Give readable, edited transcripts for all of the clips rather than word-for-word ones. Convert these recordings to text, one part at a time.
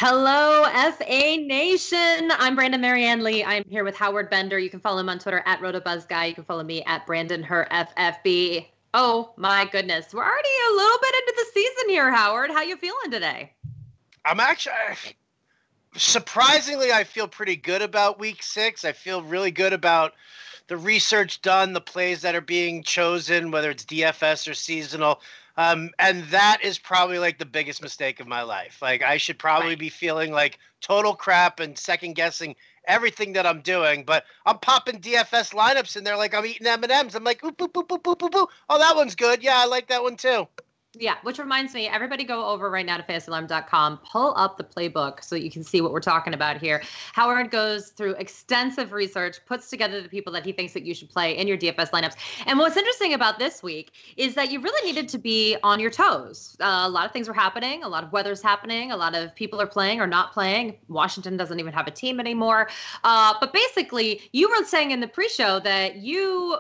Hello, FA Nation. I'm Brandon Marianne Lee. I'm here with Howard Bender. You can follow him on Twitter at RotoBuzzGuy. You can follow me at BrandonHerFFB. Oh my goodness, we're already a little bit into the season here, Howard. How you feeling today? I'm actually surprisingly, I feel pretty good about week 6. I feel really good about the research done, the plays that are being chosen, whether it's DFS or seasonal. And that is probably like the biggest mistake of my life. Like I should probably be feeling like total crap and second guessing everything that I'm doing, but I'm popping DFS lineups in there like I'm eating M&Ms. I'm like, oop, boop, boop, boop, boop, boop, boop. Oh, that one's good. Yeah, I like that one too. Yeah, which reminds me, everybody go over right now to fantasyalarm.com, pull up the playbook so you can see what we're talking about here. Howard goes through extensive research, puts together the people that he thinks that you should play in your DFS lineups. And what's interesting about this week is that you really needed to be on your toes. A lot of things were happening. A lot of weather's happening. A lot of people are playing or not playing. Washington doesn't even have a team anymore. But basically, you were saying in the pre-show that you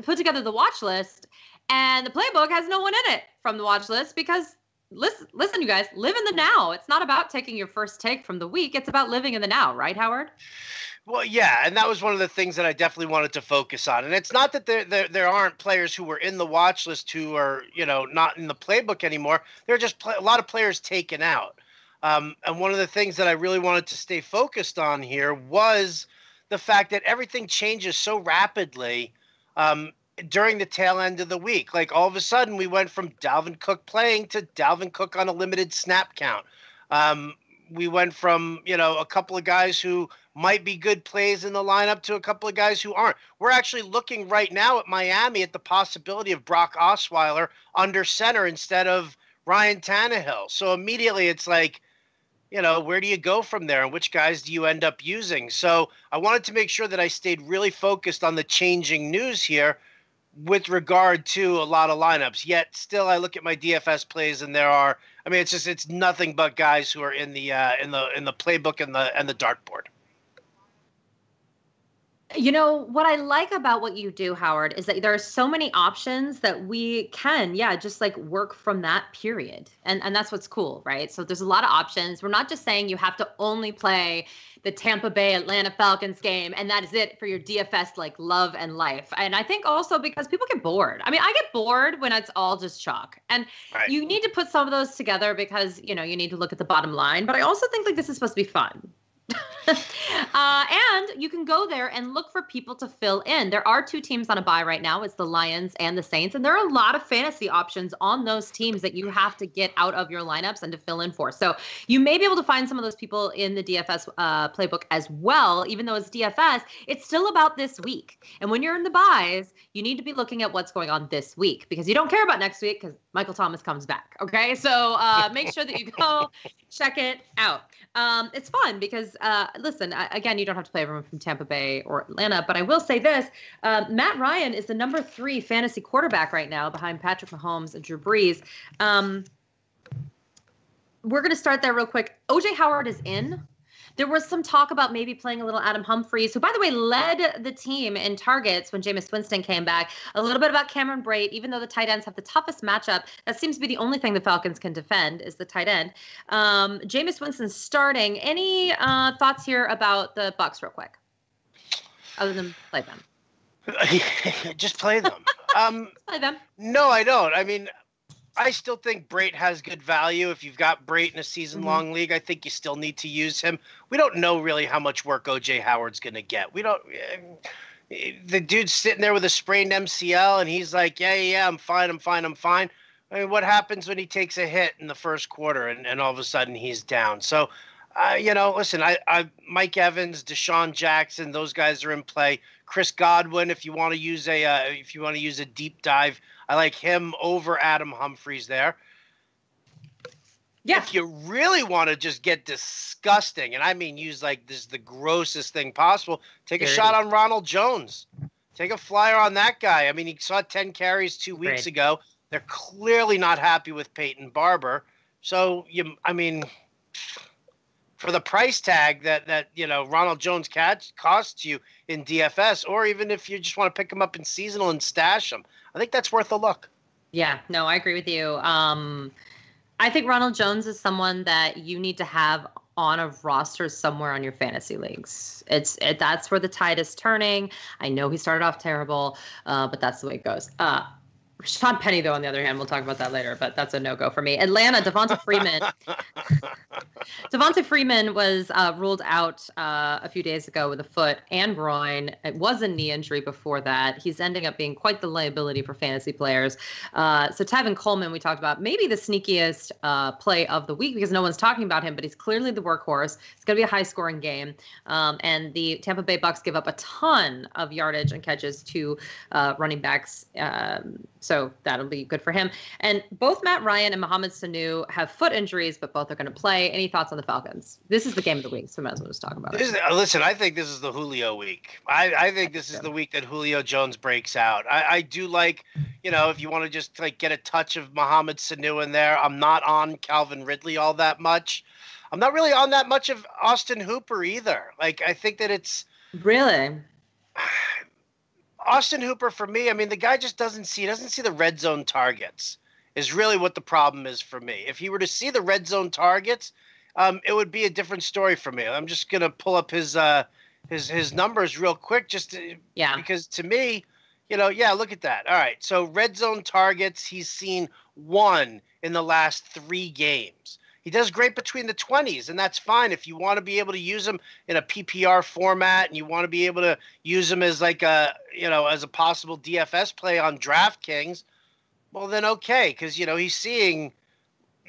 put together the watch list and the playbook has no one in it from the watch list because, listen, you guys, live in the now. It's not about taking your first take from the week. It's about living in the now, right, Howard? Well, yeah, and that was one of the things that I definitely wanted to focus on. And it's not that there aren't players who were in the watch list who are, not in the playbook anymore. There are just a lot of players taken out. And one of the things that I really wanted to stay focused on here was the fact that everything changes so rapidly during the tail end of the week. Like all of a sudden we went from Dalvin Cook playing to Dalvin Cook on a limited snap count. We went from, a couple of guys who might be good plays in the lineup to a couple of guys who aren't. We're actually looking right now at Miami at the possibility of Brock Osweiler under center instead of Ryan Tannehill. So immediately it's like, where do you go from there and which guys do you end up using? So I wanted to make sure that I stayed really focused on the changing news here with regard to a lot of lineups. Yet still I look at my DFS plays and it's nothing but guys who are in the playbook and the dartboard. What I like about what you do, Howard, is that there are so many options that we can, just like work from that period. And that's what's cool, right? So there's a lot of options. We're not just saying you have to only play the Tampa Bay Atlanta Falcons game and that is it for your DFS like love and life. And I think also because people get bored. I mean, I get bored when it's all just chalk. And You need to put some of those together because, you need to look at the bottom line. But I also think like this is supposed to be fun. And you can go there and look for people to fill in. There are 2 teams on a bye right now. It's the Lions and the Saints. And there are a lot of fantasy options on those teams that you have to get out of your lineups and to fill in for. So you may be able to find some of those people in the DFS playbook as well. Even though it's DFS, it's still about this week. And when you're in the buys, you need to be looking at what's going on this week because you don't care about next week because Michael Thomas comes back. Okay, so make sure that you go check it out. It's fun because, listen, again, you don't have to play everyone from Tampa Bay or Atlanta, but I will say this. Matt Ryan is the number 3 fantasy quarterback right now behind Patrick Mahomes and Drew Brees. We're going to start there real quick. O.J. Howard is in. There was some talk about maybe playing a little Adam Humphries, who, by the way, led the team in targets when Jameis Winston came back. A little bit about Cameron Brate, even though the tight ends have the toughest matchup. That seems to be the only thing the Falcons can defend is the tight end. Jameis Winston starting. Any thoughts here about the Bucs real quick? Other than play them. Just play them. Play them. No, I don't. I mean, I still think Brate has good value. If you've got Brate in a season-long league, I think you still need to use him. We don't know really how much work O.J. Howard's going to get. We don't. The dude's sitting there with a sprained MCL, and he's like, yeah, I'm fine. I mean, what happens when he takes a hit in the first quarter and all of a sudden he's down? So, listen, I Mike Evans, Deshaun Jackson, those guys are in play. Chris Godwin, if you want to use a deep dive, I like him over Adam Humphries there. Yeah. If you really want to just get disgusting, and I mean use like this the grossest thing possible, take a shot on Ronald Jones. Take a flyer on that guy. I mean, he saw 10 carries 2 weeks ago. They're clearly not happy with Peyton Barber. So, for the price tag that Ronald Jones costs you in DFS, or even if you just want to pick him up in seasonal and stash him, I think that's worth a look. Yeah, no, I agree with you. I think Ronald Jones is someone that you need to have on a roster somewhere on your fantasy leagues. That's where the tide is turning. I know he started off terrible, but that's the way it goes. Sean Penny, though, on the other hand, we'll talk about that later, but that's a no-go for me. Atlanta, Devonta Freeman. Devonta Freeman was ruled out a few days ago with a foot and groin. It was a knee injury before that. He's ending up being quite the liability for fantasy players. So Tevin Coleman, we talked about, maybe the sneakiest play of the week because no one's talking about him, but he's clearly the workhorse. It's going to be a high-scoring game. And the Tampa Bay Bucks give up a ton of yardage and catches to running backs. So that'll be good for him. And both Matt Ryan and Mohamed Sanu have foot injuries, but both are going to play. Any thoughts on the Falcons? This is the game of the week, so we might as well just talk about it. Listen, I think this is the Julio week. I think this is the week that Julio Jones breaks out. I do like, if you want to just like get a touch of Mohamed Sanu in there. I'm not on Calvin Ridley all that much. I'm not really on that much of Austin Hooper either. Like, I think that it's really Austin Hooper for me. I mean, the guy just doesn't see the red zone targets is really what the problem is for me. If he were to see the red zone targets, it would be a different story for me. I'm just going to pull up his numbers real quick because to me, look at that. All right. So red zone targets, he's seen 1 in the last 3 games. He does great between the 20s, and that's fine. If you want to be able to use him in a PPR format and you want to be able to use him as like as a possible DFS play on DraftKings, well, then okay, because, he's seeing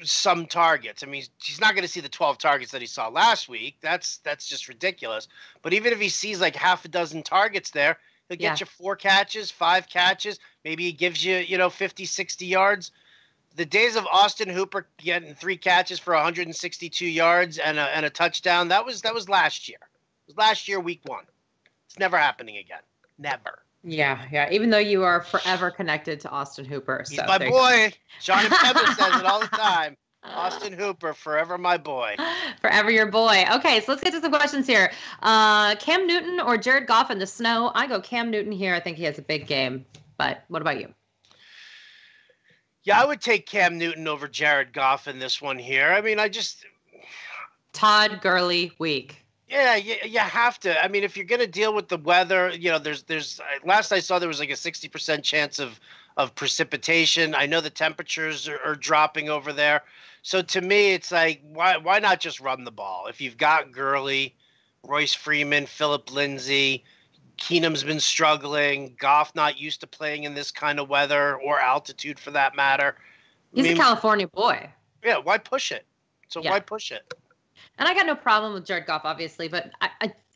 some targets. I mean, he's not going to see the 12 targets that he saw last week. That's just ridiculous. But even if he sees like half a dozen targets there, he'll get you 4 catches, 5 catches. Maybe he gives you, 50, 60 yards. The days of Austin Hooper getting 3 catches for 162 yards and a touchdown, that was last year. It was last year, week 1. It's never happening again. Never. Yeah. Even though you are forever connected to Austin Hooper. He's my boy. Johnny Pepper says it all the time. Austin Hooper, forever my boy. Forever your boy. Okay, so let's get to some questions here. Cam Newton or Jared Goff in the snow? I go Cam Newton here. I think he has a big game. But what about you? Yeah, I would take Cam Newton over Jared Goff in this one here. I mean, Todd Gurley week. Yeah, you have to. I mean, if you're going to deal with the weather, there's last I saw there was like a 60% chance of precipitation. I know the temperatures are dropping over there. So to me, it's like, why not just run the ball? If you've got Gurley, Royce Freeman, Phillip Lindsay, Keenum's been struggling, Goff not used to playing in this kind of weather or altitude for that matter. He's a California boy. Yeah, why push it? Why push it? And I got no problem with Jared Goff, obviously, but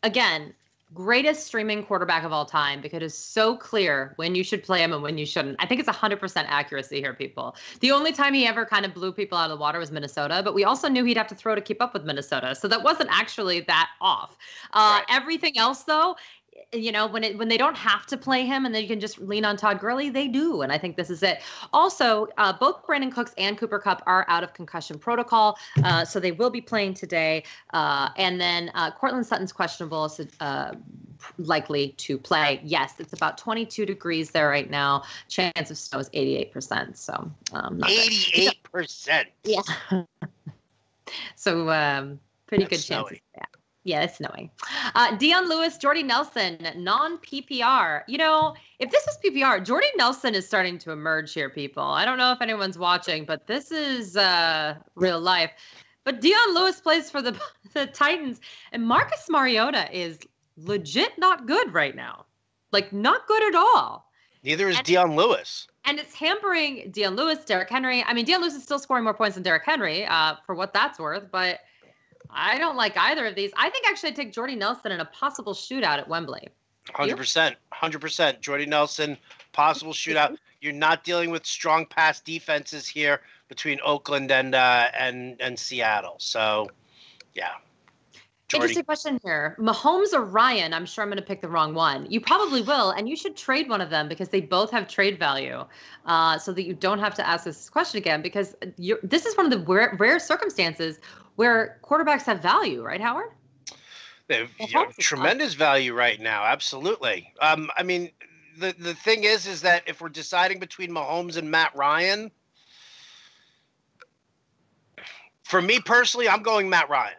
again, greatest streaming quarterback of all time because it's so clear when you should play him and when you shouldn't. I think it's 100% accuracy here, people. The only time he ever kind of blew people out of the water was Minnesota, but we also knew he'd have to throw to keep up with Minnesota. So that wasn't actually that off. Right. Everything else, though, when they don't have to play him and then you can just lean on Todd Gurley, they do. And I think this is it. Also, both Brandon Cooks and Cooper Kupp are out of concussion protocol. So they will be playing today. And then Cortland Sutton's questionable, so likely to play. Yes, it's about 22 degrees there right now. Chance of snow is 88%. So not 88%. Yeah. So pretty good snowy. chances. Yeah. Yeah, it's snowing. Dion Lewis, Jordy Nelson, non-PPR. If this is PPR, Jordy Nelson is starting to emerge here, people. I don't know if anyone's watching, but this is real life. But Dion Lewis plays for the Titans, and Marcus Mariota is legit not good right now. Like, not good at all. Neither is Dion Lewis. And it's hampering Dion Lewis, Derrick Henry. I mean, Dion Lewis is still scoring more points than Derrick Henry, for what that's worth, but I don't like either of these. I think actually I'd take Jordy Nelson in a possible shootout at Wembley. 100%. 100%. Jordy Nelson, possible shootout. You're not dealing with strong pass defenses here between Oakland and Seattle. So, yeah. Jordy. Interesting question here. Mahomes or Ryan? I'm sure I'm going to pick the wrong one. You probably will, and you should trade one of them because they both have trade value, so that you don't have to ask this question again. Because this is one of the rare circumstances where quarterbacks have value, right, Howard? They have tremendous value right now. Absolutely. I mean, the thing is that if we're deciding between Mahomes and Matt Ryan, for me personally, I'm going Matt Ryan.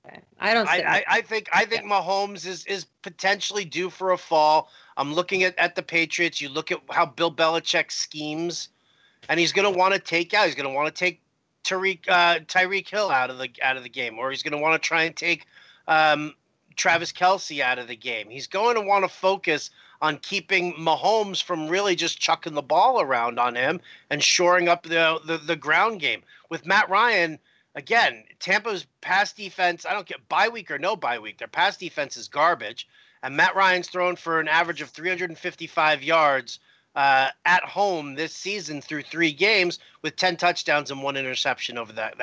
Okay. I don't. I think Mahomes is potentially due for a fall. I'm looking at the Patriots. You look at how Bill Belichick schemes, and he's going to want to take out. He's going to want to take Tyreek Hill out of the game, or he's going to want to try and take Travis Kelce out of the game. He's going to want to focus on keeping Mahomes from really just chucking the ball around on him and shoring up the ground game. With Matt Ryan, again, Tampa's pass defense, I don't care, bye week or no bye week, their pass defense is garbage. And Matt Ryan's thrown for an average of 355 yards at home this season through 3 games with 10 touchdowns and 1 interception over that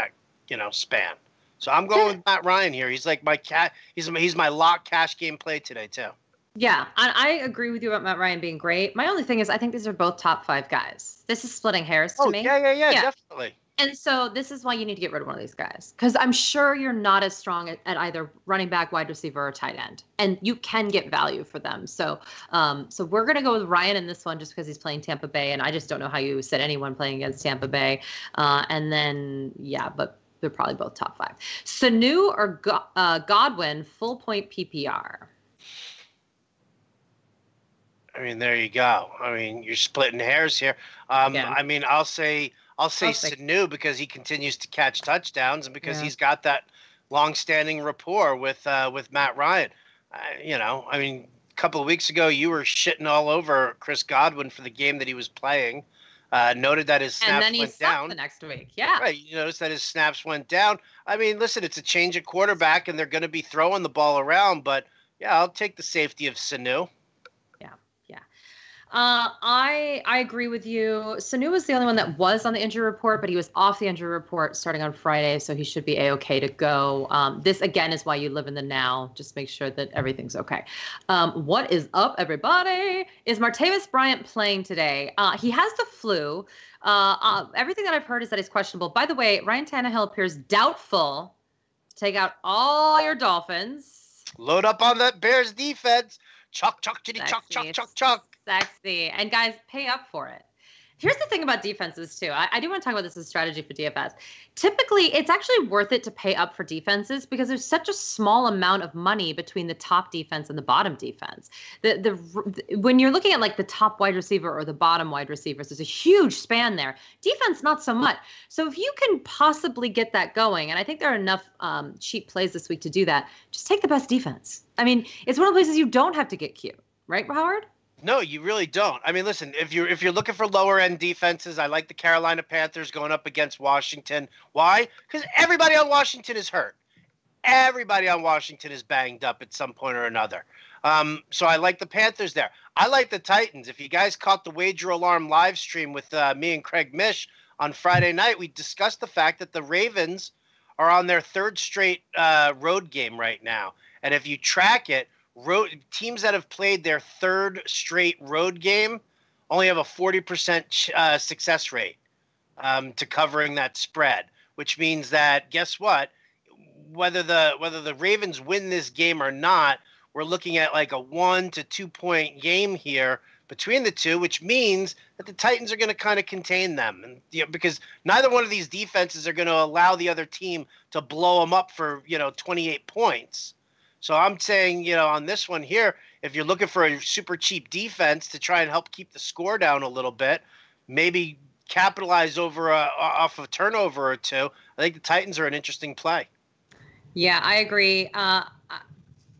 span. So I'm going with Matt Ryan here. He's like my cat. He's my lock cash game play today too. Yeah, I agree with you about Matt Ryan being great. My only thing is I think these are both top 5 guys. This is splitting hairs to me. Yeah, definitely. And so this is why you need to get rid of one of these guys, because I'm sure you're not as strong at either running back, wide receiver, or tight end, and you can get value for them. So we're gonna go with Ryan in this one just because he's playing Tampa Bay, and I just don't know how you sit anyone playing against Tampa Bay. And then but they're probably both top 5. Sanu or Godwin, full point PPR. I mean, there you go. I mean, you're splitting hairs here. I mean, I'll say Sanu because he continues to catch touchdowns and because he's got that long-standing rapport with Matt Ryan. I mean, a couple of weeks ago, you were shitting all over Chris Godwin for the game that he was playing. Noted that his snaps went down. And then he sucked the next week. Yeah. Right. You noticed that his snaps went down. I mean, listen, it's a change at quarterback, and they're going to be throwing the ball around. But, yeah, I'll take the safety of Sanu. I agree with you. Sanu was the only one that was on the injury report, but he was off the injury report starting on Friday, so he should be A-okay to go. This, again, is why you live in the now. Just make sure that everything's okay. What is up, everybody? Is Martavis Bryant playing today? He has the flu. Everything that I've heard is that he's questionable. By the way, Ryan Tannehill appears doubtful to take out all your Dolphins. Load up on that Bears defense. Chuck, chitty, chuck. Sexy. And guys, pay up for it. Here's the thing about defenses, too. I do want to talk about this as strategy for DFS. Typically, it's actually worth it to pay up for defenses because there's such a small amount of money between the top defense and the bottom defense. When you're looking at like the top wide receiver or the bottom wide receivers, there's a huge span there. Defense, not so much. So if you can possibly get that going, and I think there are enough cheap plays this week to do that, just take the best defense. I mean, it's one of the places you don't have to get cute. Right, Howard? No, you really don't. I mean, listen, if you're looking for lower end defenses, I like the Carolina Panthers going up against Washington. Why? Because everybody on Washington is hurt. Everybody on Washington is banged up at some point or another. So I like the Panthers there. I like the Titans. If you guys caught the Wager Alarm live stream with me and Craig Mish on Friday night, we discussed the fact that the Ravens are on their 3rd straight road game right now. And if you track it, teams that have played their 3rd straight road game only have a 40% success rate to covering that spread, which means that guess what? Whether the Ravens win this game or not, we're looking at like a 1 to 2 point game here between the two, which means that the Titans are going to kind of contain them, and because neither one of these defenses are going to allow the other team to blow them up for 28 points. So I'm saying, on this one here, if you're looking for a super cheap defense to try and help keep the score down a little bit, maybe capitalize off a turnover or two, I think the Titans are an interesting play. Yeah, I agree.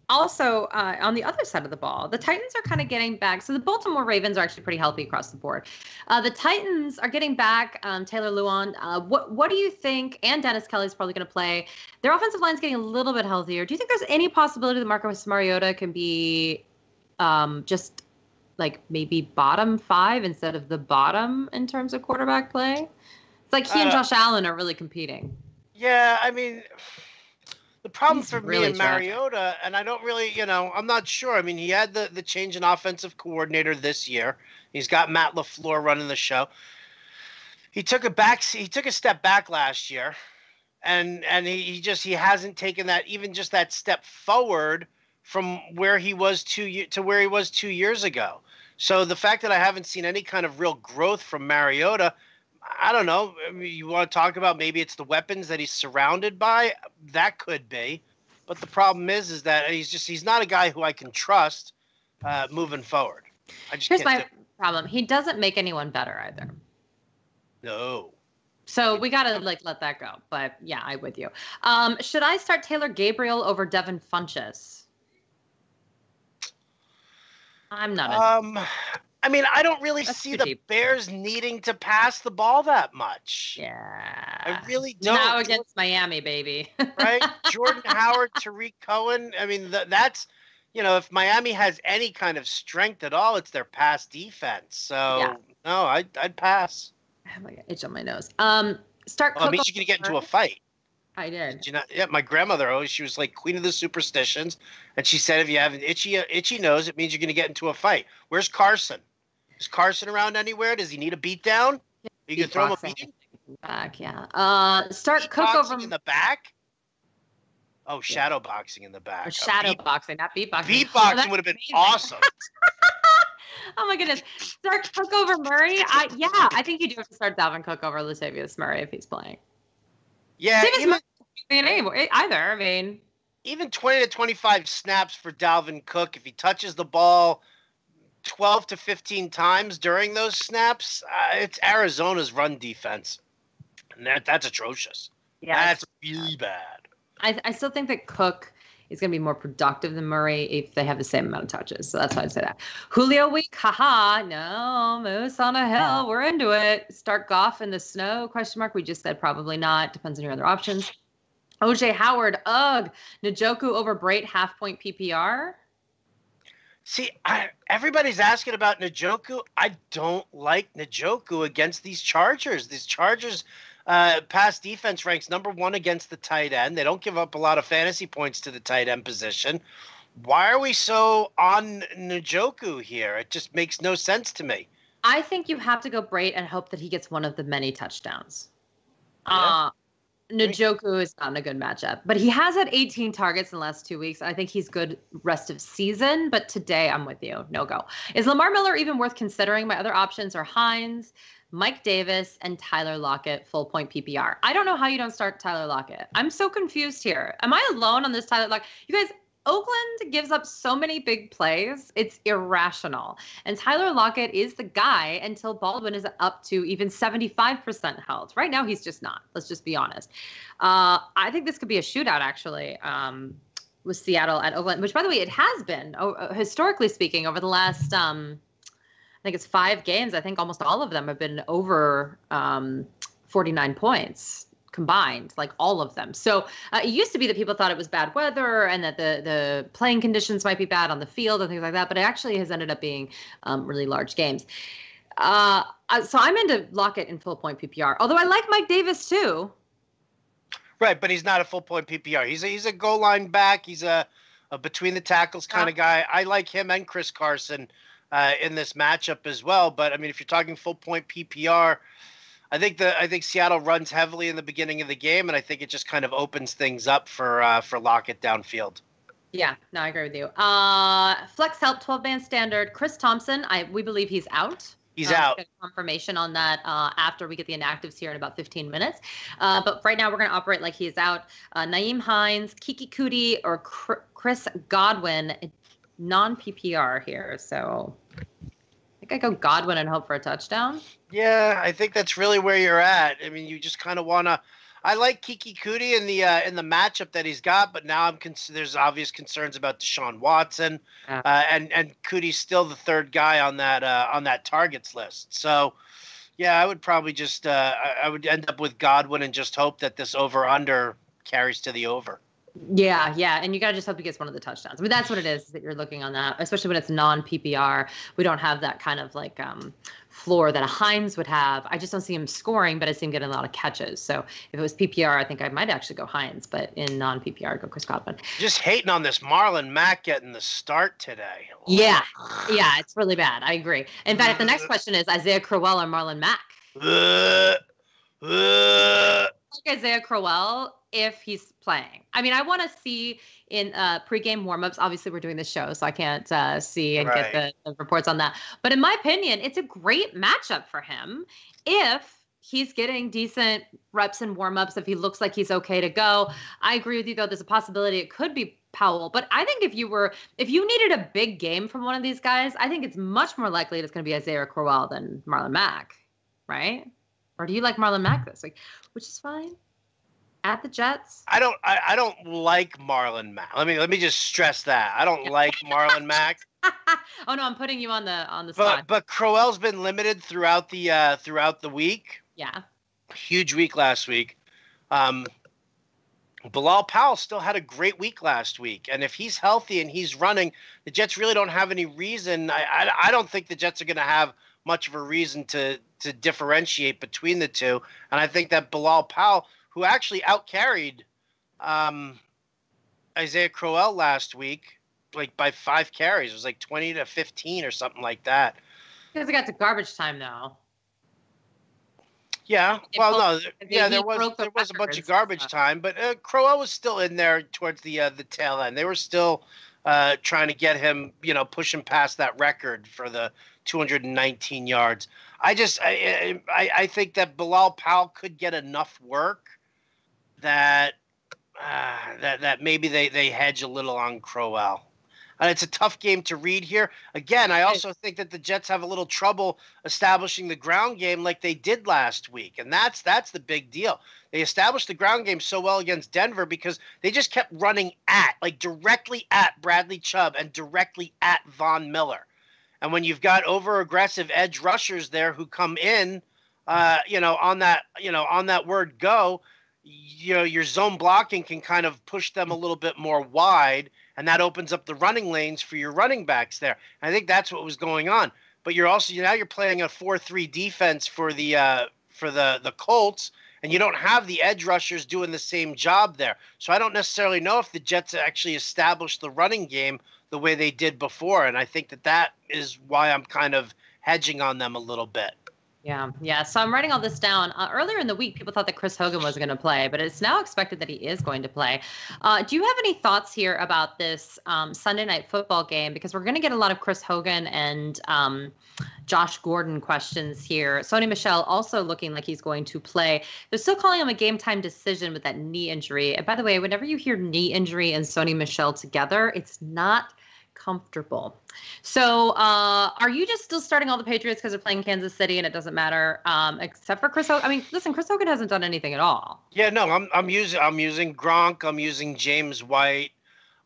Also, on the other side of the ball, the Titans are kind of getting back. So the Baltimore Ravens are actually pretty healthy across the board. The Titans are getting back Taylor Lewan. What do you think? And Dennis Kelly's probably going to play. Their offensive line's getting a little bit healthier. Do you think there's any possibility that Marcus Mariota can be just like maybe bottom 5 instead of the bottom in terms of quarterback play? It's like he and Josh Allen are really competing. Yeah, I mean, the problem for me and Mariota, and I don't really, I'm not sure. I mean, he had the change in offensive coordinator this year. He's got Matt LaFleur running the show. He took a step back last year, and he hasn't taken that step forward from where he was 2 years ago. So the fact that I haven't seen any kind of real growth from Mariota, I don't know. I mean, you want to talk about maybe it's the weapons that he's surrounded by? That could be. But the problem is that he's not a guy who I can trust moving forward. Here's my problem. He doesn't make anyone better either. No. So we got to let that go. But yeah, I'm with you. Should I start Taylor Gabriel over Devin Funchess? I'm not. I mean, I don't really see the Bears needing to pass the ball that much. Yeah. I really don't. Now against Miami, baby. Right? Jordan Howard, Tariq Cohen. I mean, that's, if Miami has any kind of strength at all, it's their pass defense. So, no, I'd pass. I have itch on my nose. Start. Well, it means you're going to get into a fight. I did. Yeah, my grandmother she was like queen of the superstitions, and she said if you have an itchy nose, it means you're going to get into a fight. Where's Carson? Is Carson around anywhere? Does he need a beat down? You can throw him a beating? Back, yeah. Start Cook over in the back. Oh, shadow boxing in the back. Or shadow boxing, not beatboxing. Beatboxing would have been awesome. Oh my goodness. Start Cook over Murray. I think you do have to start Dalvin Cook over Latavius Murray if he's playing. Yeah, either. I mean, even 20 to 25 snaps for Dalvin Cook. If he touches the ball 12 to 15 times during those snaps, it's Arizona's run defense, and that's atrocious. Yeah, that's really bad. I still think that Cook is going to be more productive than Murray if they have the same amount of touches. So that's why I say that. Julio week, haha, no, Moose on a hill, we're into it. Start Goff in the snow, ? We just said probably not. Depends on your other options. OJ Howard, ugh. Njoku over Brait, half-point PPR. See, everybody's asking about Njoku. I don't like Njoku against these Chargers. These Chargers pass defense ranks #1 against the tight end. They don't give up a lot of fantasy points to the tight end position. Why are we so on Njoku here? It just makes no sense to me. I think you have to go Brait and hope that he gets one of the many touchdowns. Yeah. Njoku is not in a good matchup, but he has had 18 targets in the last 2 weeks. I think he's good rest of season, but today I'm with you. No go. Is Lamar Miller even worth considering? My other options are Hines, Mike Davis, and Tyler Lockett, full point PPR. I don't know how you don't start Tyler Lockett. I'm so confused here. Am I alone on this Tyler Lockett? You guys, Oakland gives up so many big plays. It's irrational. And Tyler Lockett is the guy until Baldwin is up to even 75% health. Right now, he's just not. Let's just be honest. I think this could be a shootout, actually, with Seattle at Oakland, which, by the way, it has been, historically speaking, over the last, I think it's 5 games. I think almost all of them have been over 49 points. Combined, like all of them. So it used to be that people thought it was bad weather and that the playing conditions might be bad on the field and things like that, but it actually has ended up being really large games. So I'm into Lockett in full point PPR, although I like Mike Davis too. Right, but he's not a full point PPR. He's a goal line back. He's a between the tackles kind of guy. I like him and Chris Carson in this matchup as well. But I mean, if you're talking full point PPR, I think Seattle runs heavily in the beginning of the game, and I think it just kind of opens things up for Lockett downfield. Yeah, no, I agree with you. Flex help 12-man standard. Chris Thompson, we believe he's out. He's out. Get confirmation on that after we get the inactives here in about 15 minutes. But right now we're going to operate like he's out. Nyheim Hines, Kiki Kuti, or Chris Godwin, non-PPR here. So I think I go Godwin and hope for a touchdown. Yeah, I think that's really where you're at. I mean, you just kind of want to. I like Kiki Kuti in the matchup that he's got, but now there's obvious concerns about Deshaun Watson, and Kuti's still the third guy on that targets list. So, yeah, I would probably just I would end up with Godwin and just hope that this over/under carries to the over. Yeah, and you got to just hope he gets one of the touchdowns. I mean, that's what it is that you're looking on that, especially when it's non-PPR. We don't have that kind of like floor that a Hines would have. I just don't see him scoring, but I see him getting a lot of catches. So if it was PPR, I think I might actually go Hines, but in non-PPR, go Chris Godwin. Just hating on this Marlon Mack getting the start today. Yeah, it's really bad. I agree. In fact, the next question is Isaiah Crowell or Marlon Mack? Like Isaiah Crowell if he's playing. I mean, I want to see in pregame warmups. Obviously, we're doing this show, so I can't see and get the reports on that. But in my opinion, it's a great matchup for him if he's getting decent reps and warm-ups if he looks like he's okay to go. I agree with you, though. There's a possibility it could be Powell. But I think if you needed a big game from one of these guys, I think it's much more likely it's going to be Isaiah Crowell than Marlon Mack, right? Or do you like Marlon Mack this week? Which is fine. At the Jets. I don't like Marlon Mack. Let me just stress that. I don't like Marlon Mack. Oh no, I'm putting you on the spot. But Crowell's been limited throughout the week. Yeah. Huge week last week. Bilal Powell still had a great week last week, and if he's healthy and he's running, the Jets really don't have any reason. I don't think the Jets are going to have much of a reason to differentiate between the two. And I think that Bilal Powell, who actually outcarried Isaiah Crowell last week, like by 5 carries, it was like 20-15 or something like that. Because it got to garbage time though. Yeah, well, no, yeah, there was a bunch of garbage time, but Crowell was still in there towards the tail end. They were still trying to get him, pushing past that record for the 219 yards. I think that Bilal Powell could get enough work that maybe they hedge a little on Crowell. And it's a tough game to read here. Again, I also think that the Jets have a little trouble establishing the ground game like they did last week. And that's the big deal. They established the ground game so well against Denver because they just kept running directly at Bradley Chubb and directly at Von Miller. And when you've got over-aggressive edge rushers there who come in, on that word go, your zone blocking can kind of push them a little bit more wide, and that opens up the running lanes for your running backs there. And I think that's what was going on. But you're playing a 4-3 defense for the Colts, and you don't have the edge rushers doing the same job there. So I don't necessarily know if the Jets actually established the running game the way they did before, and I think that is why I'm kind of hedging on them a little bit. Yeah. So I'm writing all this down. Earlier in the week, people thought that Chris Hogan wasn't going to play, but it's now expected that he is going to play. Do you have any thoughts here about this Sunday night football game? Because we're going to get a lot of Chris Hogan and Josh Gordon questions here. Sony Michel also looking like he's going to play. They're still calling him a game time decision with that knee injury. And by the way, whenever you hear knee injury and Sony Michel together, it's not comfortable. So are you just still starting all the Patriots because they're playing Kansas City and it doesn't matter except for Chris Hogan? I mean, listen, Chris Hogan hasn't done anything at all. Yeah, no, I'm using Gronk. I'm using James White.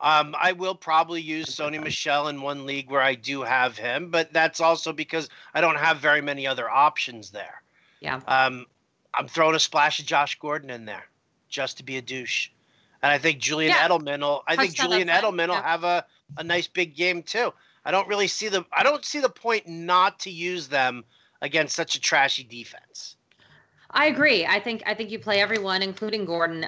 I will probably use Sony Michel in one league where I do have him, but that's also because I don't have very many other options there. Yeah. I'm throwing a splash of Josh Gordon in there just to be a douche. And I think Julian Edelman will have a nice big game too. I don't see the point not to use them against such a trashy defense. I agree. I think you play everyone, including Gordon.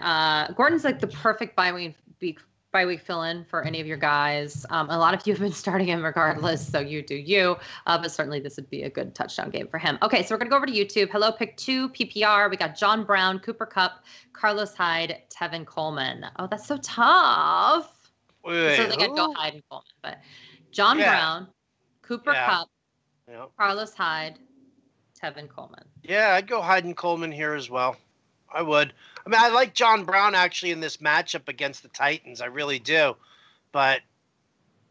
Gordon's like the perfect bye week fill-in for any of your guys. A lot of you have been starting him regardless, so you do you. But certainly this would be a good touchdown game for him. Okay, so we're going to go over to YouTube. Hello, pick 2, PPR. We got John Brown, Cooper Kupp, Carlos Hyde, Tevin Coleman. Oh, that's so tough. Wait, certainly I'd go Hyde and Coleman. But John Brown, Cooper Kupp, Carlos Hyde, Tevin Coleman. Yeah, I'd go Hyde and Coleman here as well. I would. I mean, I like John Brown actually in this matchup against the Titans. I really do. But,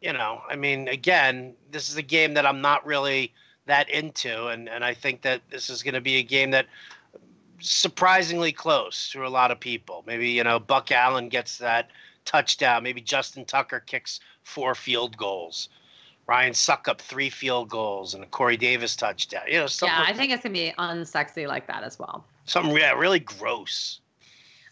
I mean, again, this is a game that I'm not really that into. And I think that this is going to be a game that surprisingly close to a lot of people. Maybe, Buck Allen gets that touchdown. Maybe Justin Tucker kicks 4 field goals. Ryan Suckup 3 field goals and a Corey Davis touchdown. I think it's going to be unsexy like that as well. Something really gross.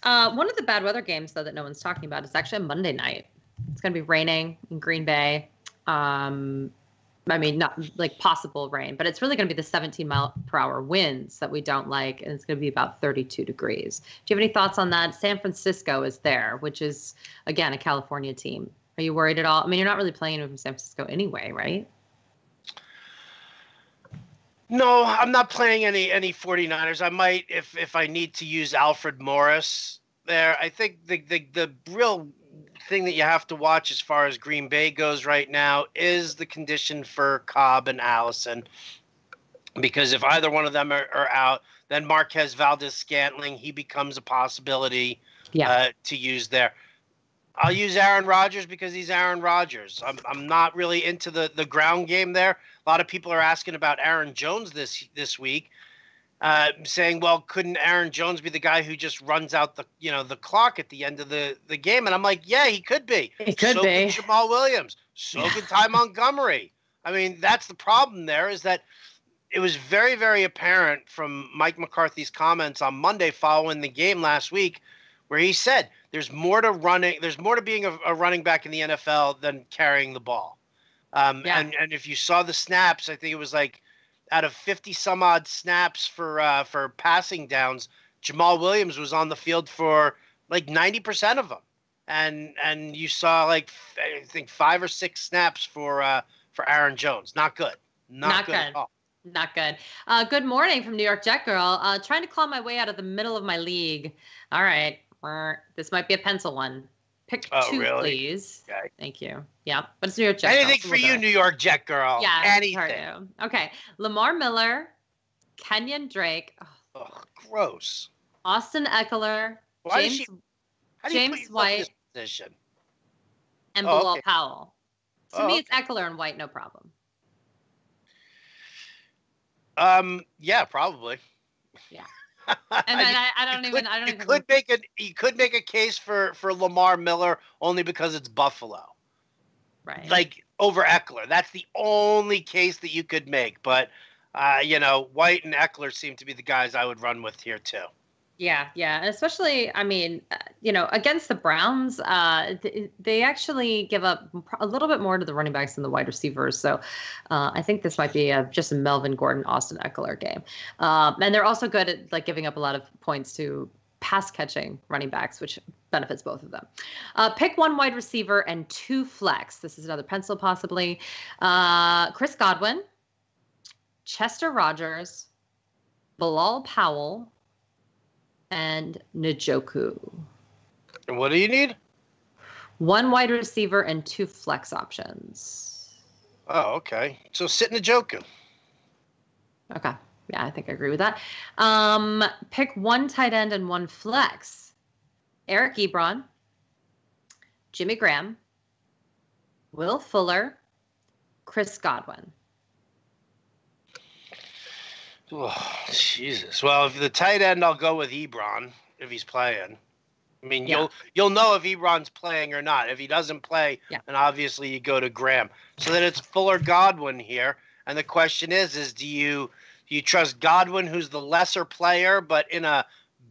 One of the bad weather games, though, that no one's talking about is actually a Monday night. It's going to be raining in Green Bay. I mean, not like possible rain, but it's really going to be the 17-mile-per-hour winds that we don't like, and it's going to be about 32 degrees. Do you have any thoughts on that? San Francisco is there, which is, again, a California team. Are you worried at all? I mean, you're not really playing from San Francisco anyway, right? No, I'm not playing any 49ers. I might if I need to use Alfred Morris there. I think the real thing that you have to watch as far as Green Bay goes right now is the condition for Cobb and Allison. because if either one of them are out, then Marquez Valdez-Scantling, he becomes a possibility to use there. I'll use Aaron Rodgers because he's Aaron Rodgers. I'm not really into the ground game there. A lot of people are asking about Aaron Jones this week, saying, well, couldn't Aaron Jones be the guy who just runs out the clock at the end of the game? And I'm like, yeah, he could be. He could be. Could Jamal Williams. So could Ty Montgomery. I mean, that's the problem there, is that it was very, very apparent from Mike McCarthy's comments on Monday following the game last week, where he said there's more to being a running back in the NFL than carrying the ball. And if you saw the snaps, I think it was like out of 50 some odd snaps for passing downs, Jamal Williams was on the field for like 90% of them. And you saw like, I think 5 or 6 snaps for Aaron Jones. Not good. Not good at all. Not good. Good morning from New York Jet Girl. Trying to claw my way out of the middle of my league. All right. This might be a pencil one. Pick 2, really? Please. Okay. Thank you. Yeah, but it's New York Jet Girl. Anything for you, New York Jet Girl. Yeah. Anything. Okay. Lamar Miller, Kenyon Drake. Oh, gross. Austin Eckler. James White. Position? And Bilal Powell. To me, it's Eckler and White, no problem. Yeah, probably. Yeah. And then you could make a case for Lamar Miller only because it's Buffalo. Right. Like over Eckler. That's the only case that you could make. But White and Eckler seem to be the guys I would run with here too. Yeah. And especially, I mean, against the Browns, they actually give up a little bit more to the running backs than the wide receivers. So I think this might be just a Melvin Gordon, Austin Eckler game. And they're also good at like giving up a lot of points to pass catching running backs, which benefits both of them. Pick 1 wide receiver and 2 flex. This is another pencil possibly. Chris Godwin, Chester Rogers, Bilal Powell, and Njoku. And what do you need? 1 wide receiver and 2 flex options. Oh, okay. So sit Njoku. Okay. Yeah, I think I agree with that. Pick 1 tight end and 1 flex. Eric Ebron, Jimmy Graham, Will Fuller, Chris Godwin. Oh, Jesus. Well, if the tight end, I'll go with Ebron if he's playing. I mean, you'll know if Ebron's playing or not. If he doesn't play, then obviously you go to Graham. So then it's Fuller Godwin here, and the question is do you trust Godwin, who's the lesser player, but in a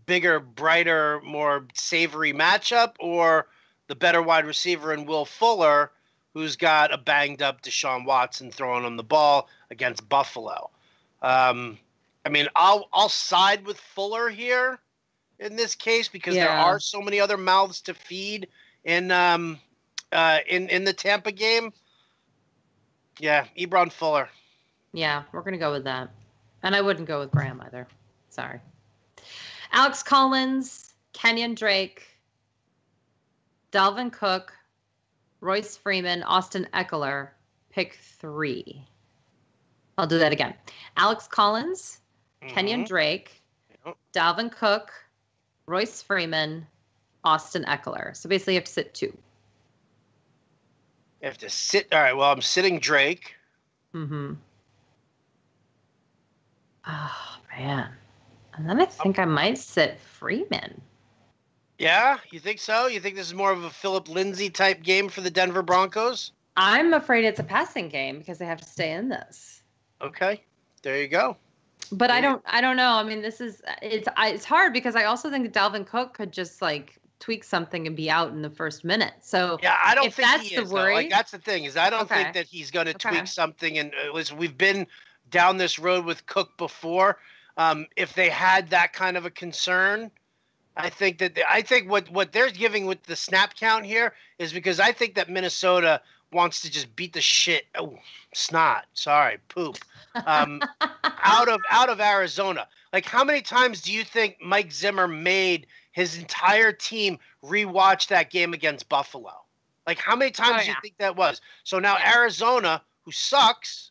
bigger, brighter, more savory matchup, or the better wide receiver in Will Fuller, who's got a banged up Deshaun Watson throwing him the ball against Buffalo? I mean, I'll side with Fuller here in this case because there are so many other mouths to feed in the Tampa game. Yeah, Ebron Fuller. Yeah, we're gonna go with that, and I wouldn't go with Graham either. Sorry. Alex Collins, Kenyon Drake, Dalvin Cook, Royce Freeman, Austin Eckler. Pick 3. I'll do that again. Alex Collins, Kenyon Drake, Dalvin Cook, Royce Freeman, Austin Eckler. So basically you have to sit 2. You have to sit. All right, well, I'm sitting Drake. Oh, man. And then I think I might sit Freeman. Yeah? You think so? You think this is more of a Philip Lindsay type game for the Denver Broncos? I'm afraid it's a passing game because they have to stay in this. Okay. There you go. But I don't know. I mean, it's hard because I also think that Dalvin Cook could just like tweak something and be out in the first minute. So yeah, I don't think that's he is. The worry. Like, that's the thing is I don't think that he's going to tweak something. And listen, we've been down this road with Cook before. If they had that kind of a concern, I think what they're giving with the snap count here is because I think that Minnesota wants to just beat the shit. Oh, snot. Sorry, poop. Out of Arizona. Like, how many times do you think Mike Zimmer made his entire team rewatch that game against Buffalo? Like, how many times do you think that was? So now Arizona, who sucks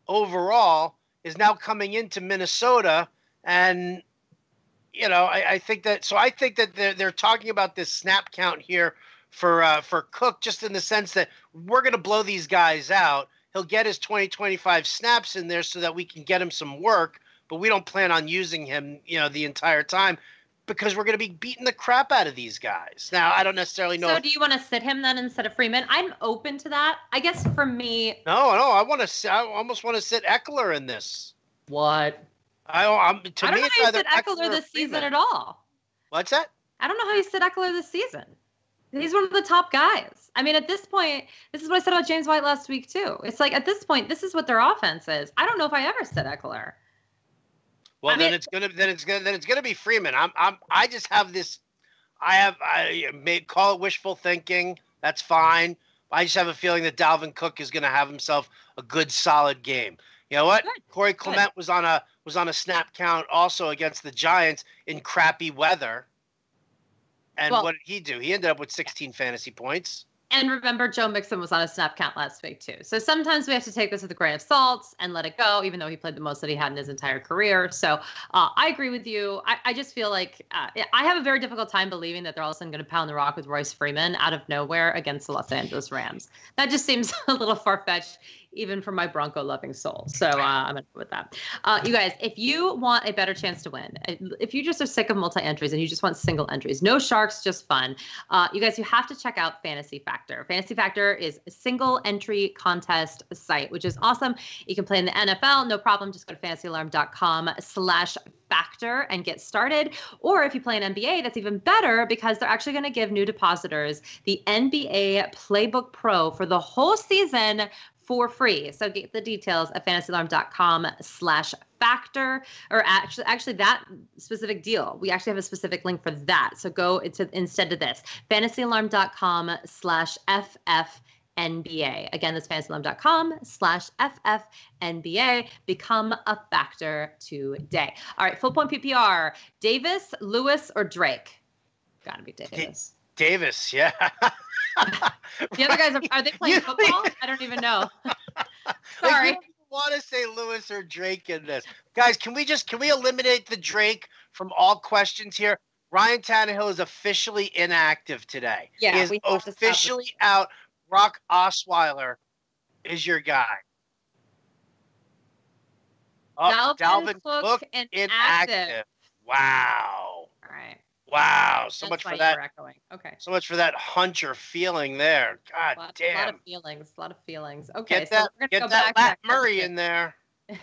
overall, is now coming into Minnesota, and I think that they're talking about this snap count here for Cook, just in the sense that we're going to blow these guys out. He'll get his 20-25 snaps in there so that we can get him some work, but we don't plan on using him, the entire time, because we're going to be beating the crap out of these guys. Now, I don't necessarily know. So do you want to sit him then instead of Freeman? I'm open to that. I guess for me. No, I almost want to sit Eckler in this. What? I don't know how you sit Eckler this season at all. What's that? I don't know how you sit Eckler this season. He's one of the top guys. I mean, at this point, this is what I said about James White last week too. It's like, at this point, this is what their offense is. I don't know if I ever sit Eckler. Well, then it's gonna be Freeman. I just have this. I may call it wishful thinking. That's fine. I just have a feeling that Dalvin Cook is gonna have himself a good, solid game. You know what? Good. Corey Clement was on a snap count also against the Giants in crappy weather. And what did he do? He ended up with 16 fantasy points. And remember, Joe Mixon was on a snap count last week, too. So sometimes we have to take this with a grain of salt and let it go, even though he played the most that he had in his entire career. So I agree with you. I just feel like I have a very difficult time believing that they're all of a sudden going to pound the rock with Royce Freeman out of nowhere against the Los Angeles Rams. That just seems a little far-fetched, even for my Bronco-loving soul. So I'm going to go with that. You guys, if you want a better chance to win, if you just are sick of multi-entries and you just want single entries, no sharks, just fun, you guys, you have to check out Fantasy Factor. Fantasy Factor is a single entry contest site, which is awesome. You can play in the NFL, no problem. Just go to fantasyalarm.com/factor and get started. Or if you play in NBA, that's even better, because they're actually going to give new depositors the NBA Playbook Pro for the whole season for free. So get the details at fantasyalarm.com/factor, or actually that specific deal. We actually have a specific link for that. So go instead to this, fantasyalarm.com/FFNBA. Again, that's fantasyalarm.com/FFNBA. Become a factor today. All right, full point PPR. Davis, Lewis, or Drake? Gotta be Davis. Davis, yeah. The other guys, are they playing football? I don't even know. Sorry. I don't want to say Lewis or Drake in this. Guys, can we eliminate the Drake from all questions here? Ryan Tannehill is officially inactive today. Yeah, he is officially out. Brock Osweiler is your guy. Dalvin Cook inactive. Wow. All right. Wow, so much for that. Okay. So much for that huncher feeling there. God damn. A lot of feelings. Okay, so we're going to go back to Matt Murray in there.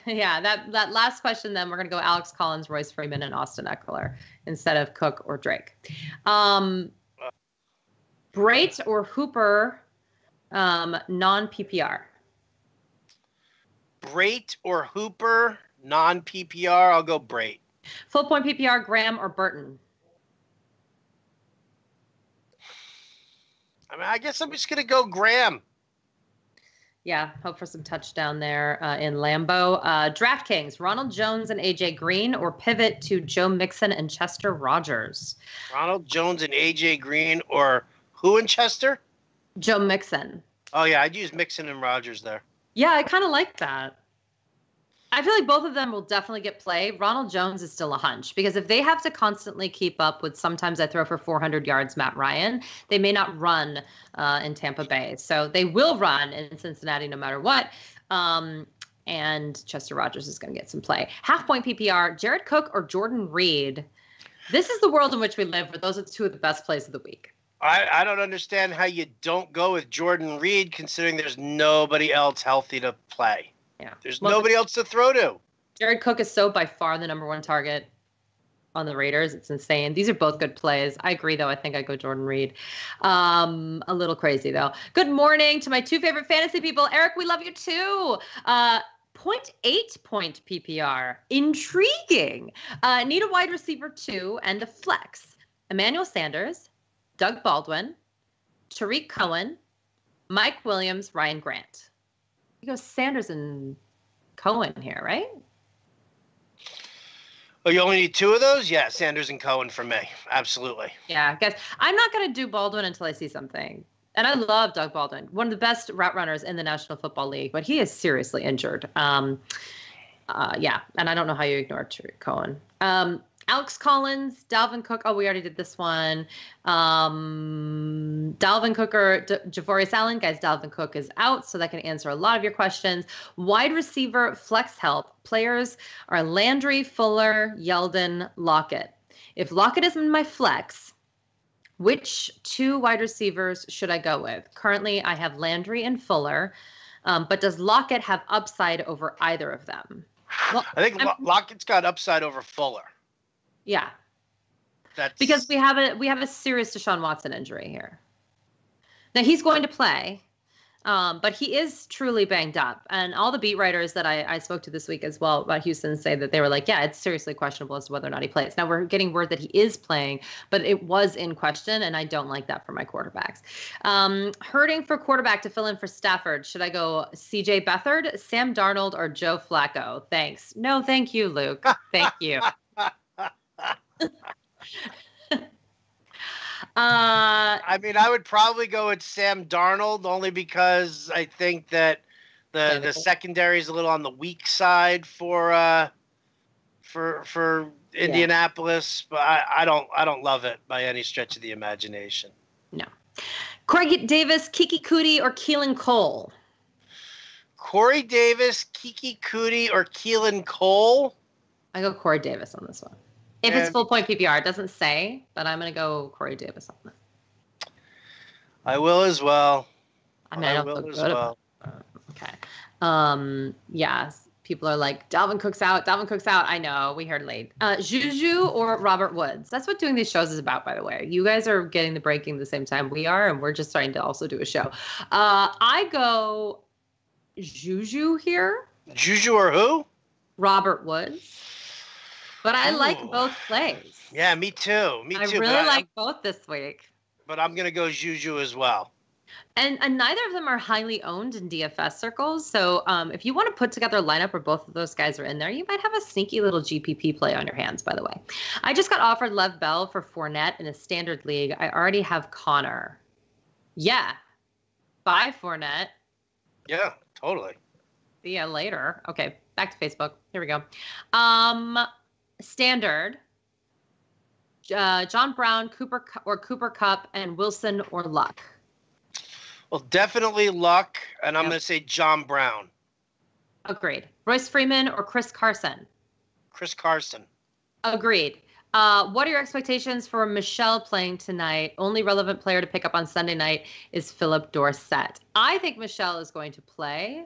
Yeah, that last question, then we're going to go Alex Collins, Royce Freeman, and Austin Eckler instead of Cook or Drake. Brait or Hooper, non-PPR? Brait or Hooper, non-PPR? I'll go Brait. Full point PPR, Graham or Burton? I guess I'm just going to go Graham. Yeah, hope for some touchdown there in Lambeau. DraftKings, Ronald Jones and A.J. Green, or pivot to Joe Mixon and Chester Rogers? Ronald Jones and A.J. Green, or who in Chester? Joe Mixon. Oh, yeah, I'd use Mixon and Rogers there. Yeah, I kind of like that. I feel like both of them will definitely get play. Ronald Jones is still a hunch, because if they have to constantly keep up with, sometimes I throw for 400 yards, Matt Ryan, they may not run in Tampa Bay. So they will run in Cincinnati no matter what. And Chester Rogers is going to get some play. Half point PPR, Jared Cook or Jordan Reed? This is the world in which we live, where those are two of the best plays of the week. I don't understand how you don't go with Jordan Reed, considering there's nobody else healthy to play. Yeah. There's nobody else to throw to. Jared Cook is so by far the number one target on the Raiders. It's insane. These are both good plays. I agree, though. I think I'd go Jordan Reed. A little crazy, though. Good morning to my two favorite fantasy people. Eric, we love you, too. 0.8 point PPR. Intriguing. Need a wide receiver, too, and a flex. Emmanuel Sanders, Doug Baldwin, Tariq Cohen, Mike Williams, Ryan Grant. You go Sanders and Cohen here, right? Oh, you only need two of those? Yeah, Sanders and Cohen for me. Absolutely. Yeah, guys, I'm not going to do Baldwin until I see something. And I love Doug Baldwin, one of the best route runners in the National Football League, but he is seriously injured. Yeah, and I don't know how you ignore Tariq Cohen. Alex Collins, Dalvin Cook. Oh, we already did this one. Dalvin Cook or Javorius Allen. Guys, Dalvin Cook is out, so that can answer a lot of your questions. Wide receiver flex help. Players are Landry, Fuller, Yeldon, Lockett. If Lockett is in my flex, which 2 wide receivers should I go with? Currently, I have Landry and Fuller, but does Lockett have upside over either of them? Well, I think Lockett's got upside over Fuller. Yeah. That's because we have a serious Deshaun Watson injury here. Now he's going to play, but he is truly banged up. And all the beat writers that I spoke to this week as well about Houston say that they were like, yeah, it's seriously questionable as to whether or not he plays. Now we're getting word that he is playing, but it was in question, and I don't like that for my quarterbacks. Hurting for quarterback to fill in for Stafford. Should I go C.J. Beathard, Sam Darnold, or Joe Flacco? Thanks. No, thank you, Luke. Thank you. I mean, I would probably go with Sam Darnold only because I think that the secondary is a little on the weak side for Indianapolis, but I don't love it by any stretch of the imagination. No. Corey Davis, Kiki Kuti, or Keelan Cole? Corey Davis, Kiki Kuti, or Keelan Cole? I go Corey Davis on this one. If it's full point PPR, it doesn't say, but I'm going to go Corey Davis on it. I will as well. I mean, I don't feel good about it. Okay. Yes. People are like, Dalvin Cook's out. Dalvin Cook's out. I know. We heard late. Juju or Robert Woods? That's what doing these shows is about, by the way. You guys are getting the breaking the same time we are, and we're just trying to also do a show. I go Juju here. Juju or who? Robert Woods. But I like both plays. Yeah, me too. I really like both this week. But I'm going to go Juju as well. And neither of them are highly owned in DFS circles. So if you want to put together a lineup where both of those guys are in there, you might have a sneaky little GPP play on your hands, by the way. I just got offered Lev Bell for Fournette in a standard league. I already have Connor. Yeah. Bye, Fournette. Yeah, totally. See ya later. Okay, back to Facebook. Here we go. Standard, John Brown, Cooper Kupp, and Wilson or Luck. Well, definitely Luck, and I'm going to say John Brown. Agreed. Royce Freeman or Chris Carson? Chris Carson. Agreed. What are your expectations for Michelle playing tonight? Only relevant player to pick up on Sunday night is Philip Dorsett. I think Michelle is going to play.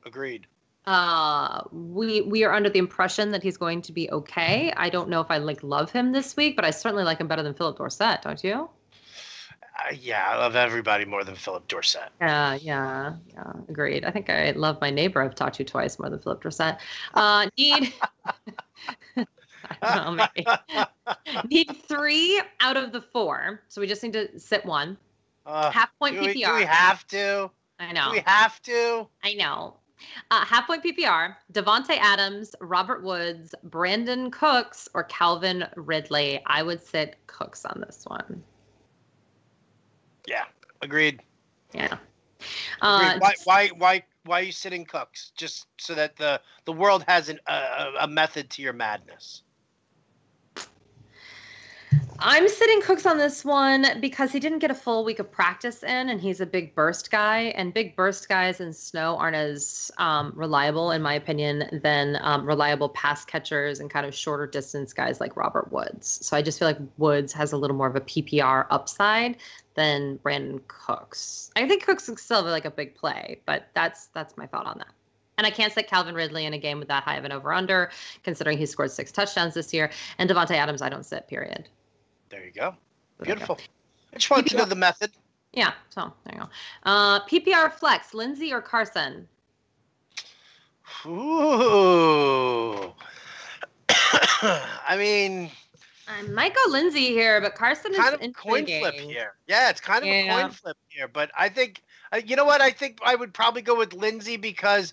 Agreed. We are under the impression that he's going to be okay. I don't know if I love him this week, but I certainly like him better than Philip Dorsett, don't you? Yeah, I love everybody more than Philip Dorsett. Yeah, agreed. I think I love my neighbor I've talked to twice more than Philip Dorsett. Need I don't know, maybe. Need 3 out of the 4, so we just need to sit one. Half point PPR. Do we have to? I know. Do we have to? I know. Half point PPR, Devontae Adams, Robert Woods, Brandon Cooks, or Calvin Ridley. I would sit Cooks on this one. Yeah, agreed. Yeah. Agreed. Why are you sitting Cooks? Just so that the world has a method to your madness. I'm sitting Cooks on this one because he didn't get a full week of practice in, and he's a big burst guy. And big burst guys in snow aren't as reliable, in my opinion, than reliable pass catchers and kind of shorter distance guys like Robert Woods. So I just feel like Woods has a little more of a PPR upside than Brandon Cooks. I think Cooks is still a big play, but that's my thought on that. And I can't sit Calvin Ridley in a game with that high of an over-under, considering he scored 6 touchdowns this year. And Devontae Adams, I don't sit, period. There you go. Beautiful. I just wanted to know the method. Yeah, so there you go. PPR flex, Lindsey or Carson? Ooh. I mean, I might go Lindsey here, but Carson is kind of coin flip here. Yeah, it's kind of a coin flip here. But I think, you know what? I think I would probably go with Lindsey because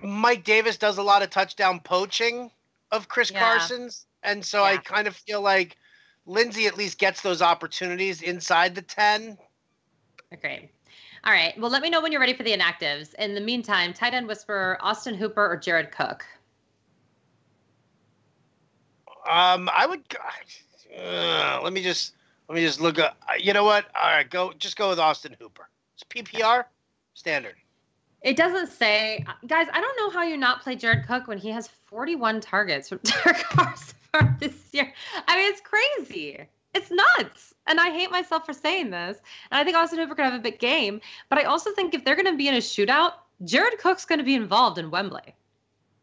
Mike Davis does a lot of touchdown poaching of Chris Carson's. And so I kind of feel like Lindsey at least gets those opportunities inside the 10. Okay. All right. Well, let me know when you're ready for the inactives. In the meantime, tight end whisperer, Austin Hooper or Jared Cook? I would. Let me just look up. You know what? All right, go with Austin Hooper. It's PPR standard. It doesn't say, guys. I don't know how you not play Jared Cook when he has 41 targets from Derek Carr this year. I mean, it's crazy. It's nuts. And I hate myself for saying this. And I think Austin Hooper could have a big game. But I also think if they're going to be in a shootout, Jared Cook's going to be involved in Wembley.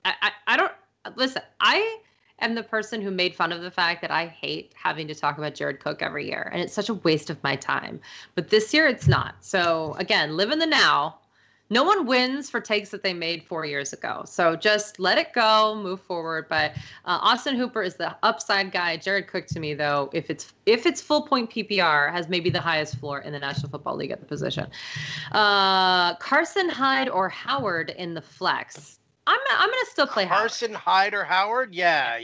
I don't listen. I am the person who made fun of the fact that I hate having to talk about Jared Cook every year. And it's such a waste of my time. But this year it's not. So again, live in the now. No one wins for takes that they made 4 years ago. So just let it go, move forward. But Austin Hooper is the upside guy. Jared Cook, to me, though, if it's full point PPR, has maybe the highest floor in the National Football League at the position. Carson Hyde or Howard in the flex. I'm gonna still play Carson Hyde or Howard. Yeah.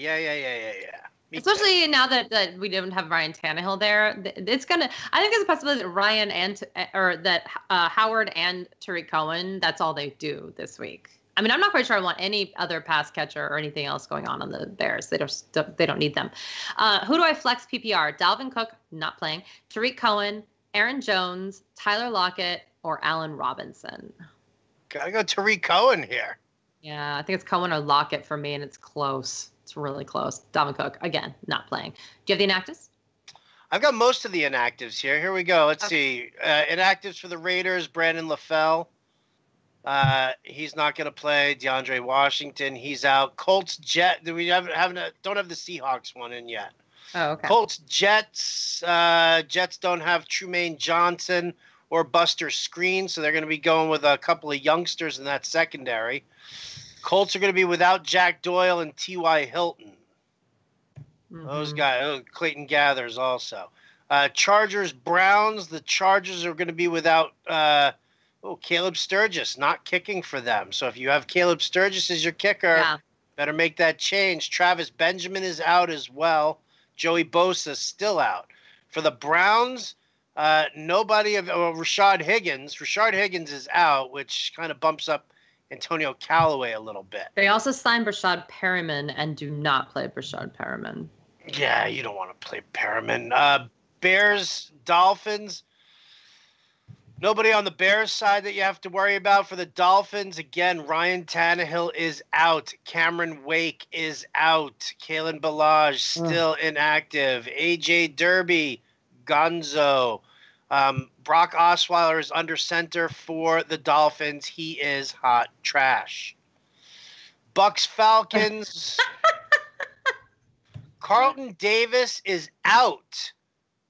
Especially now that we don't have Ryan Tannehill there, it's gonna. I think there's a possibility that Howard and Tariq Cohen. That's all they do this week. I mean, I'm not quite sure I want any other pass catcher or anything else going on the Bears. They don't need them. Who do I flex PPR? Dalvin Cook not playing. Tariq Cohen, Aaron Jones, Tyler Lockett, or Allen Robinson. Gotta go Tariq Cohen here. Yeah, I think it's Cohen or Lockett for me, and it's close. It's really close. Dalvin Cook, again, not playing. Do you have the inactives? I've got most of the inactives here. Here we go. Let's see. Inactives for the Raiders, Brandon LaFell. He's not going to play. DeAndre Washington, he's out. Colts, Jet. Don't have the Seahawks one in yet. Oh, okay. Colts, Jets. Jets don't have Trumaine Johnson or Buster Screen, so they're going to be going with a couple of youngsters in that secondary. Colts are going to be without Jack Doyle and T.Y. Hilton. Mm-hmm. Those guys. Clayton Gathers also. Chargers, Browns. The Chargers are going to be without Caleb Sturgis, not kicking for them. So if you have Caleb Sturgis as your kicker, better make that change. Travis Benjamin is out as well. Joey Bosa is still out. For the Browns, nobody of Rashad Higgins. Rashad Higgins is out, which kind of bumps up Antonio Callaway a little bit. They also signed Brashad Perriman and do not play Brashad Perriman. Yeah, you don't want to play Perriman. Bears, Dolphins. Nobody on the Bears side that you have to worry about. For the Dolphins, again, Ryan Tannehill is out. Cameron Wake is out. Kalen Ballage still inactive. A.J. Derby, Gonzo. Brock Osweiler is under center for the Dolphins. He is hot trash. Bucks Falcons. Carlton Davis is out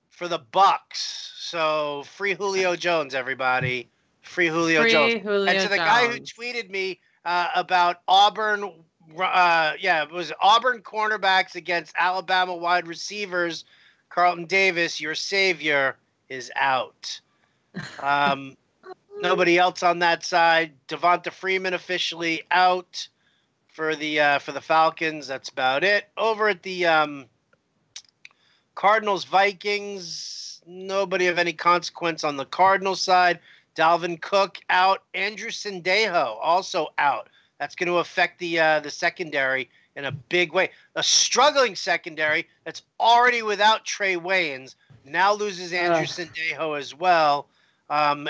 for the Bucks. So free Julio Jones, everybody. Free Julio Jones. And to the guy who tweeted me about Auburn, it was Auburn cornerbacks against Alabama wide receivers. Carlton Davis, your savior, is out. Nobody else on that side. Devonta Freeman officially out for the Falcons. That's about it. Over at the Cardinals, Vikings, nobody of any consequence on the Cardinals side. Dalvin Cook out. Andrew Sendejo also out. That's going to affect the secondary in a big way. A struggling secondary that's already without Trey Waynes now loses Andrew Sendejo as well.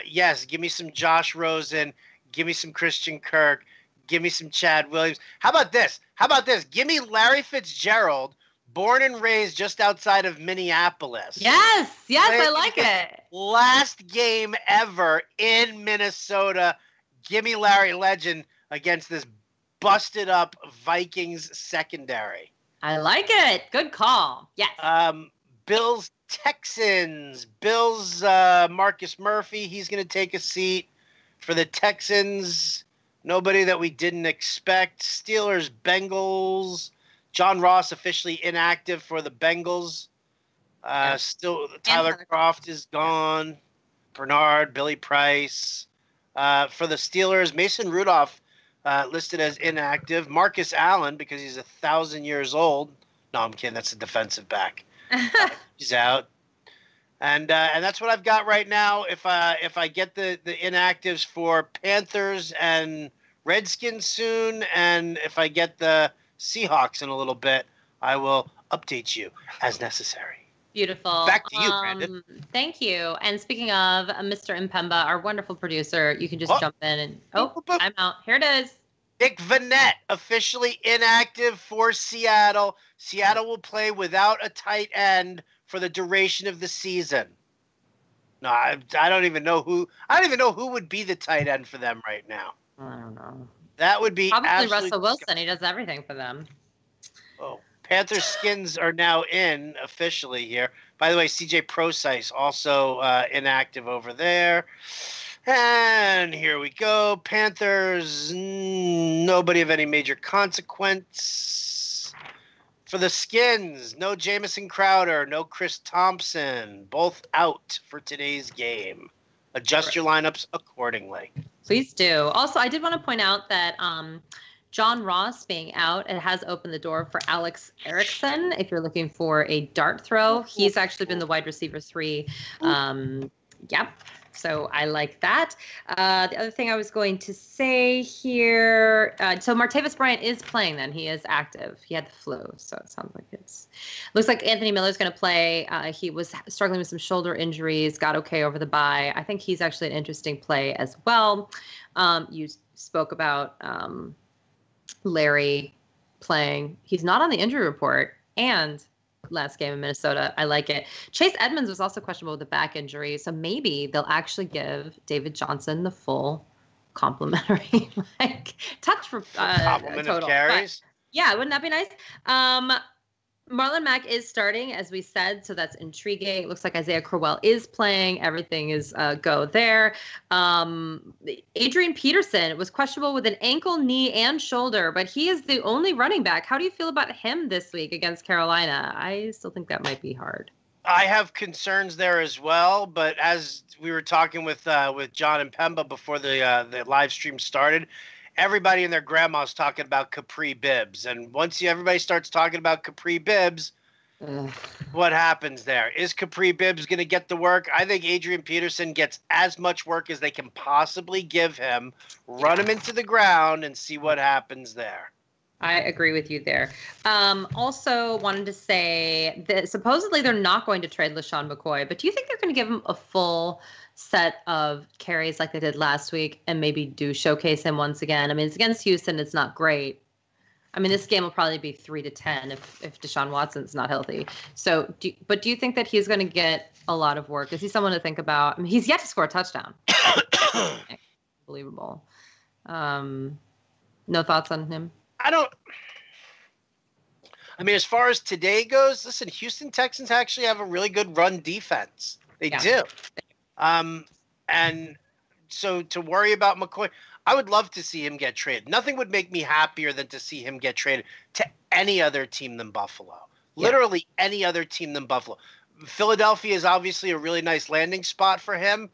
Yes, give me some Josh Rosen. Give me some Christian Kirk. Give me some Chad Williams. How about this? Give me Larry Fitzgerald, born and raised just outside of Minneapolis. Yes, I like it. Last game ever in Minnesota. Give me Larry Legend against this busted up Vikings secondary. I like it. Good call. Yes. Bills, Texans. Bills, Marcus Murphy. He's going to take a seat. For the Texans, nobody that we didn't expect. Steelers, Bengals. John Ross officially inactive for the Bengals. Still, Tyler Kroft is gone. Bernard, Billy Price. For the Steelers, Mason Rudolph listed as inactive. Marcus Allen, because he's 1,000 years old. No, I'm kidding. That's a defensive back. He's out. And that's what I've got right now. If I get the inactives for Panthers and Redskins soon, and if I get the Seahawks in a little bit, I will update you as necessary. Beautiful. Back to you, Brandon. Thank you. And speaking of Mr. Impemba, our wonderful producer, you can just jump in and I'm out. Here it is. Nick Vanette officially inactive for Seattle. Seattle will play without a tight end for the duration of the season. No, I don't even know who. I don't even know who would be the tight end for them right now. I don't know. That would be probably Russell Wilson. He does everything for them. Oh, Panther skins are now in officially here. By the way, CJ Procise also inactive over there. And here we go. Panthers, nobody of any major consequence. For the Skins, no Jamison Crowder, no Chris Thompson. Both out for today's game. Adjust your lineups accordingly. Please do. Also, I did want to point out that John Ross being out, it has opened the door for Alex Erickson. If you're looking for a dart throw, he's actually been the wide receiver 3. Yep. So I like that. The other thing I was going to say here, so Martavis Bryant is playing then. He is active. He had the flu, so it sounds like looks like Anthony Miller's going to play. He was struggling with some shoulder injuries, got okay over the bye. I think he's actually an interesting play as well. You spoke about Larry playing. He's not on the injury report, and last game in Minnesota. I like it. Chase Edmonds was also questionable with a back injury, so maybe they'll actually give David Johnson the full complimentary touch for compliment total. Of carries. But, yeah, wouldn't that be nice? Marlon Mack is starting, as we said, so that's intriguing. It looks like Isaiah Crowell is playing. Everything is go there. Adrian Peterson was questionable with an ankle, knee, and shoulder, but he is the only running back. How do you feel about him this week against Carolina? I still think that might be hard. I have concerns there as well, but as we were talking with John and Pemba before the live stream started, everybody and their grandma's talking about Capri Bibbs. And once everybody starts talking about Capri Bibbs, what happens there? Is Capri Bibbs going to get the work? I think Adrian Peterson gets as much work as they can possibly give him. Run him into the ground and see what happens there. I agree with you there. Also wanted to say that supposedly they're not going to trade LaShawn McCoy, but do you think they're going to give him a full set of carries like they did last week and maybe do showcase him once again? I mean, it's against Houston. It's not great. I mean, this game will probably be 3-10 if Deshaun Watson's not healthy. So, do you think that he's going to get a lot of work? Is he someone to think about? I mean, he's yet to score a touchdown. Unbelievable. No thoughts on him? I mean, as far as today goes, listen, Houston Texans actually have a really good run defense. They do. And so to worry about McCoy, I would love to see him get traded. Nothing would make me happier than to see him get traded to any other team than Buffalo. Yeah. Literally any other team than Buffalo. Philadelphia is obviously a really nice landing spot for him.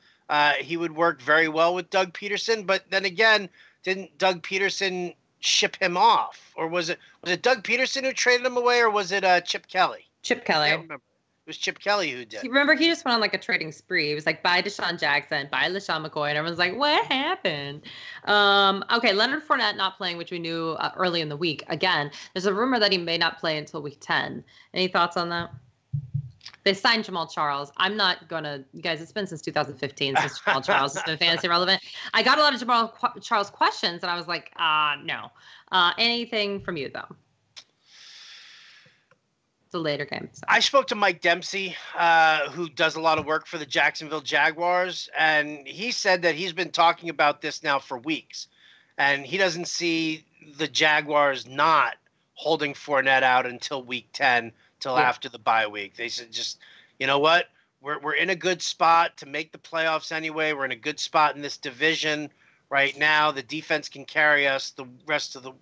He would work very well with Doug Peterson, but then again, didn't Doug Peterson ship him off? Or was it Doug Peterson who traded him away, or was it Chip Kelly? Chip Kelly. I don't remember. It was Chip Kelly who did. Remember, he just went on like a trading spree. He was like, buy Deshaun Jackson, buy LaShawn McCoy. And everyone's like, what happened? Okay, Leonard Fournette not playing, which we knew early in the week. Again, there's a rumor that he may not play until week 10. Any thoughts on that? They signed Jamal Charles. I'm not going to, you guys, it's been since 2015 since Jamal Charles has been fantasy relevant. I got a lot of Jamal Charles questions, and I was like, no. Anything from you, though? It's a later game. So. I spoke to Mike Dempsey, who does a lot of work for the Jacksonville Jaguars, and he said that he's been talking about this now for weeks, and he doesn't see the Jaguars not holding Fournette out until week 10, till after the bye week. They said, just, you know what? We're in a good spot to make the playoffs anyway. We're in a good spot in this division right now. The defense can carry us the rest of the,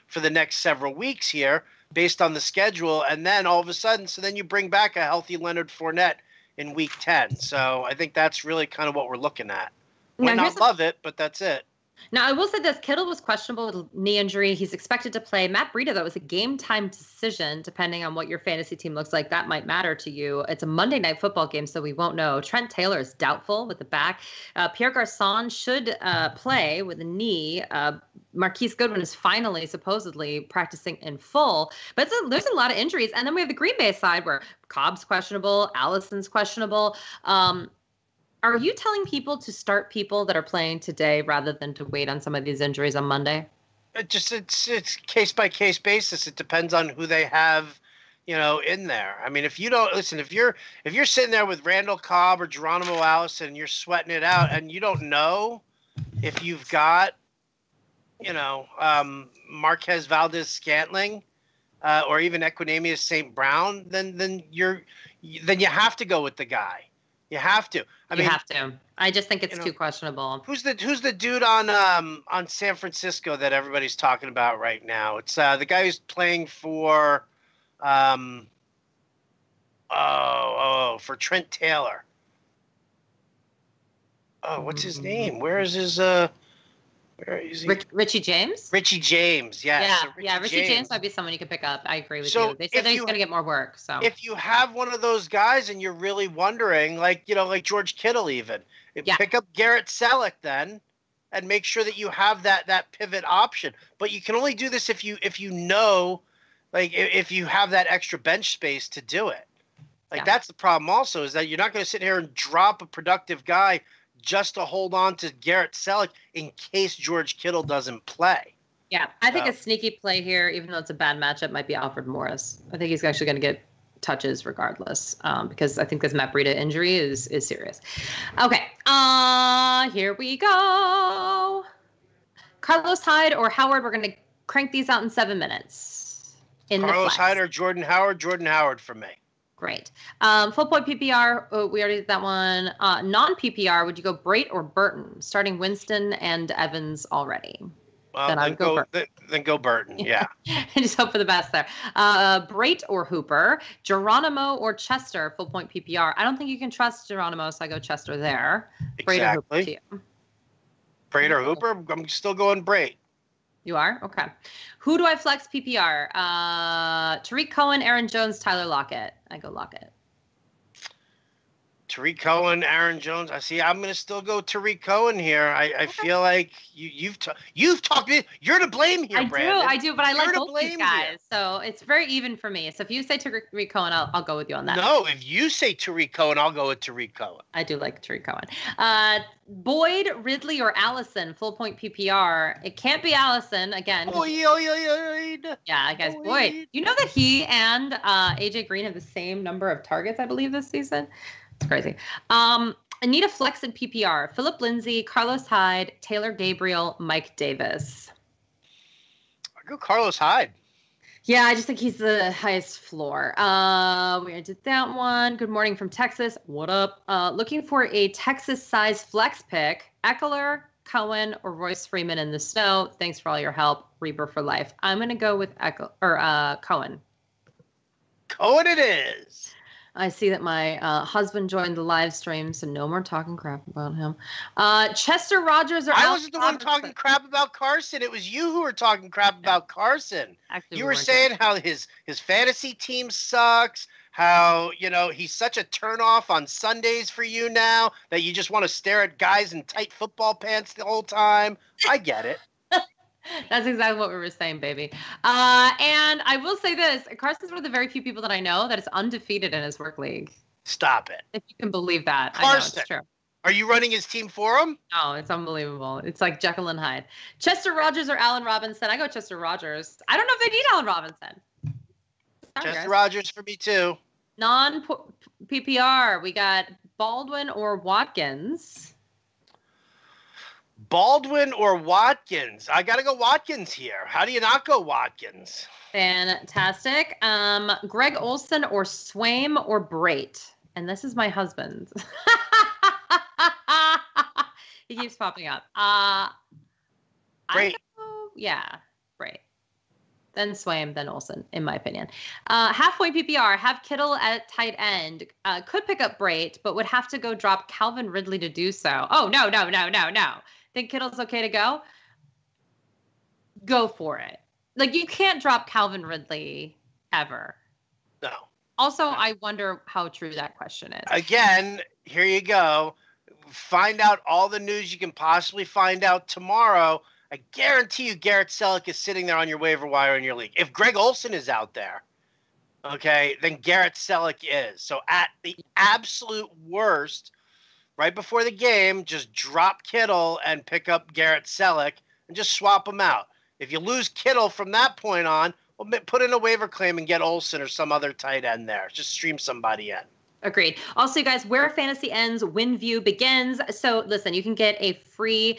for the next several weeks here, based on the schedule, and then all of a sudden, so then you bring back a healthy Leonard Fournette in week 10. So I think that's really kind of what we're looking at. Might not love it, but that's it. Now, I will say this. Kittle was questionable with knee injury. He's expected to play. Matt Breida, though, was a game-time decision, depending on what your fantasy team looks like. That might matter to you. It's a Monday Night Football game, so we won't know. Trent Taylor is doubtful with the back. Pierre Garçon should play with a knee. Marquise Goodwin is finally, supposedly, practicing in full. But there's a lot of injuries. And then we have the Green Bay side where Cobb's questionable, Allison's questionable. Are you telling people to start people that are playing today rather than to wait on some of these injuries on Monday? It's case by case basis. It depends on who they have, in there. I mean, if you don't listen, if you're sitting there with Randall Cobb or Geronimo Allison, and you're sweating it out, and you don't know if you've got, Marquez Valdez-Scantling, or even Equanimeous St. Brown, then you have to go with the guy. You have to. You have to. I just think it's too questionable. Who's the dude on San Francisco that everybody's talking about right now? It's the guy who's playing for for Trent Taylor. Oh, what's his name? Where is his where is he? Richie James? Richie James, yes. Yeah, so Richie James might be someone you could pick up. I agree with you. They said he's going to get more work. So if you have one of those guys and you're really wondering, like George Kittle even, pick up Garrett Selleck then and make sure that you have that pivot option. But you can only do this if you know, like if you have that extra bench space to do it. Like that's the problem also, is that you're not going to sit here and drop a productive guy just to hold on to Garrett Selleck in case George Kittle doesn't play. Yeah, I think a sneaky play here, even though it's a bad matchup, might be Alfred Morris. I think he's actually going to get touches regardless, because I think this Matt Breida injury is serious. Okay, here we go. Carlos Hyde or Howard, we're going to crank these out in 7 minutes. Carlos Hyde or Jordan Howard? Jordan Howard for me. Great. Full point PPR, we already did that one. Non-PPR, would you go Brait or Burton? Starting Winston and Evans already. Well, then go Burton, yeah. I just hope for the best there. Brait or Hooper? Geronimo or Chester? Full point PPR. I don't think you can trust Geronimo, so I go Chester there. Exactly. Brait or Hooper to you? Brait or Hooper? I'm still going Brait. You are? Okay. Who do I flex PPR? Tariq Cohen, Aaron Jones, Tyler Lockett. I go Lockett. Tariq Cohen, Aaron Jones. I'm going to still go Tariq Cohen here. I feel like you've talked me. You're to blame here, Brandon. I do, but I like both these guys. Here. So it's very even for me. So if you say Tariq Cohen, I'll go with you on that. No, if you say Tariq Cohen, I'll go with Tariq Cohen. I do like Tariq Cohen. Boyd, Ridley, or Allison, full point PPR. It can't be Allison again. Boyd. Yeah, guys, Boyd. You know that he and AJ Green have the same number of targets, I believe, this season? It's crazy. I need a flex in PPR. Philip Lindsay, Carlos Hyde, Taylor Gabriel, Mike Davis. I go Carlos Hyde. Yeah, I just think he's the highest floor. We did that one. Good morning from Texas. What up? Looking for a Texas-size flex pick. Eckler, Cohen, or Royce Freeman in the snow. Thanks for all your help. Reaper for life. I'm going to go with Cohen. Cohen it is. I see that my husband joined the live stream, so no more talking crap about him. Chester Rogers or I wasn't the one talking crap about Carson. It was you who were talking crap about Carson. Actually, you were saying how his fantasy team sucks, how, he's such a turnoff on Sundays for you now that you just want to stare at guys in tight football pants the whole time. I get it. That's exactly what we were saying, baby. And I will say this. Carson's one of the very few people that I know that is undefeated in his work league. Stop it. If you can believe that. Carson. I know, it's true. Are you running his team for him? No, it's unbelievable. It's like Jekyll and Hyde. Chester Rogers or Allen Robinson? I go Chester Rogers. I don't know if they need Allen Robinson. Chester Rogers for me, too. Non-PPR, we got Baldwin or Watkins. Baldwin or Watkins? I got to go Watkins here. How do you not go Watkins? Fantastic. Greg Olsen or Swaim or Brait? And this is my husband's. He keeps popping up. Brait. Brait. Then Swaim, then Olsen, in my opinion. Halfway PPR, have Kittle at tight end. Could pick up Brait, but would have to go drop Calvin Ridley to do so. Oh, no. think Kittle's okay to go for it. Like, you can't drop Calvin Ridley ever. No. Also, I wonder how true that question is. Again, here you go. Find out all the news you can possibly find out tomorrow. I guarantee you Garrett Selleck is sitting there on your waiver wire in your league. If Greg Olsen is out there, okay, then Garrett Selleck is. So at the absolute worst, right before the game, just drop Kittle and pick up Garrett Selleck and just swap them out. If you lose Kittle from that point on, well, put in a waiver claim and get Olsen or some other tight end there. Just stream somebody in. Agreed. Also, you guys, where fantasy ends, WinView begins. So listen, you can get a free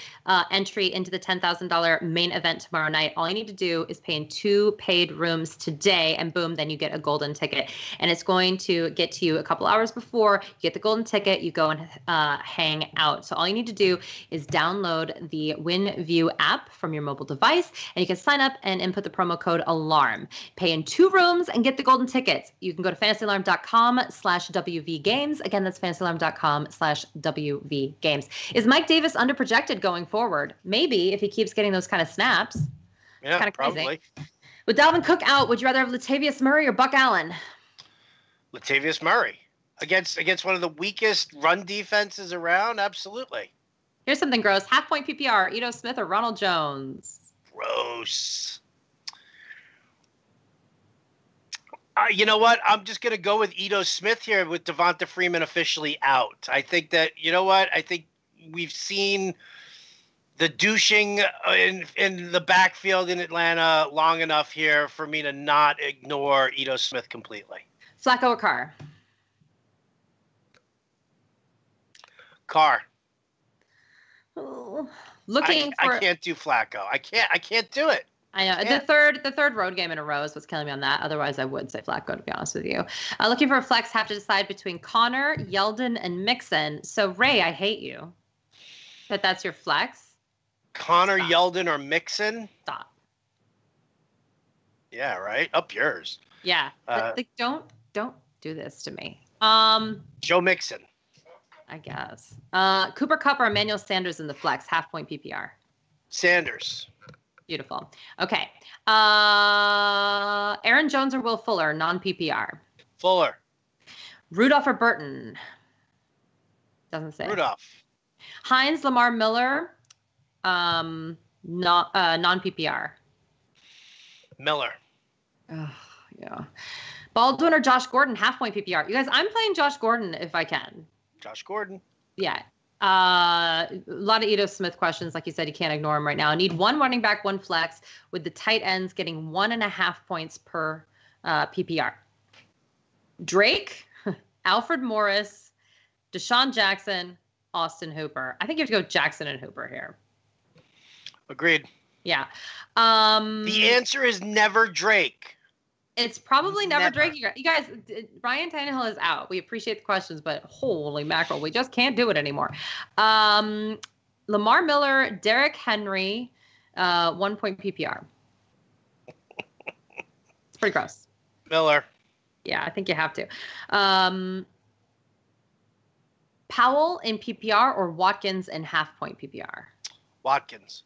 entry into the $10,000 main event tomorrow night. All you need to do is pay in 2 paid rooms today, and boom, then you get a golden ticket. And it's going to get to you a couple hours before you get the golden ticket. You go and hang out. So all you need to do is download the WinView app from your mobile device, and you can sign up and input the promo code ALARM. Pay in 2 rooms and get the golden tickets. You can go to fantasyalarm.com/WV Games. Again, that's fantasyalarm.com/WV Games. Is Mike Davis underprojected going forward? Maybe, if he keeps getting those kind of snaps. Yeah, kind of probably. Crazy. With Dalvin Cook out, would you rather have Latavius Murray or Buck Allen? Latavius Murray. Against one of the weakest run defenses around? Absolutely. Here's something gross. Half-point PPR, Ito Smith or Ronald Jones? Gross. You know what? I'm just going to go with Ito Smith here with Devonta Freeman officially out. I think that, you know what? I think we've seen the douching in the backfield in Atlanta long enough here for me to not ignore Ito Smith completely. Flacco or Carr? Carr. Oh, I can't do Flacco. I can't do it. I know. The third road game in a row is what's killing me on that. Otherwise, I would say Flacco, to be honest with you. Looking for a flex, have to decide between Connor, Yeldon, and Mixon. So, Ray, I hate you. But that's your flex? Connor, Stop. Yeldon, or Mixon? Stop. Yeah, right? Up yours. Yeah. Don't do this to me. Joe Mixon. I guess. Cooper Kupp or Emmanuel Sanders in the flex, half-point PPR? Sanders. Beautiful. Okay. Aaron Jones or Will Fuller, non-PPR? Fuller. Rudolph or Burton? Doesn't say. Rudolph. Hines, Lamar Miller, non-PPR? Miller. Oh, yeah. Baldwin or Josh Gordon, half-point PPR? You guys, I'm playing Josh Gordon if I can. Josh Gordon. Yeah. A lot of Ito Smith questions. Like you said, you can't ignore him right now. I need 1 running back, 1 flex, with the tight ends getting 1.5 points per PPR. Drake, Alfred Morris, Deshaun Jackson, Austin Hooper. I think you have to go Jackson and Hooper here. Agreed. Yeah. The answer is never Drake. It's probably never Drake. You guys, Ryan Tannehill is out. We appreciate the questions, but holy mackerel, we just can't do it anymore. Lamar Miller, Derrick Henry, 1 point PPR. It's pretty gross. Miller. Yeah, I think you have to. Powell in PPR or Watkins in half-point PPR? Watkins.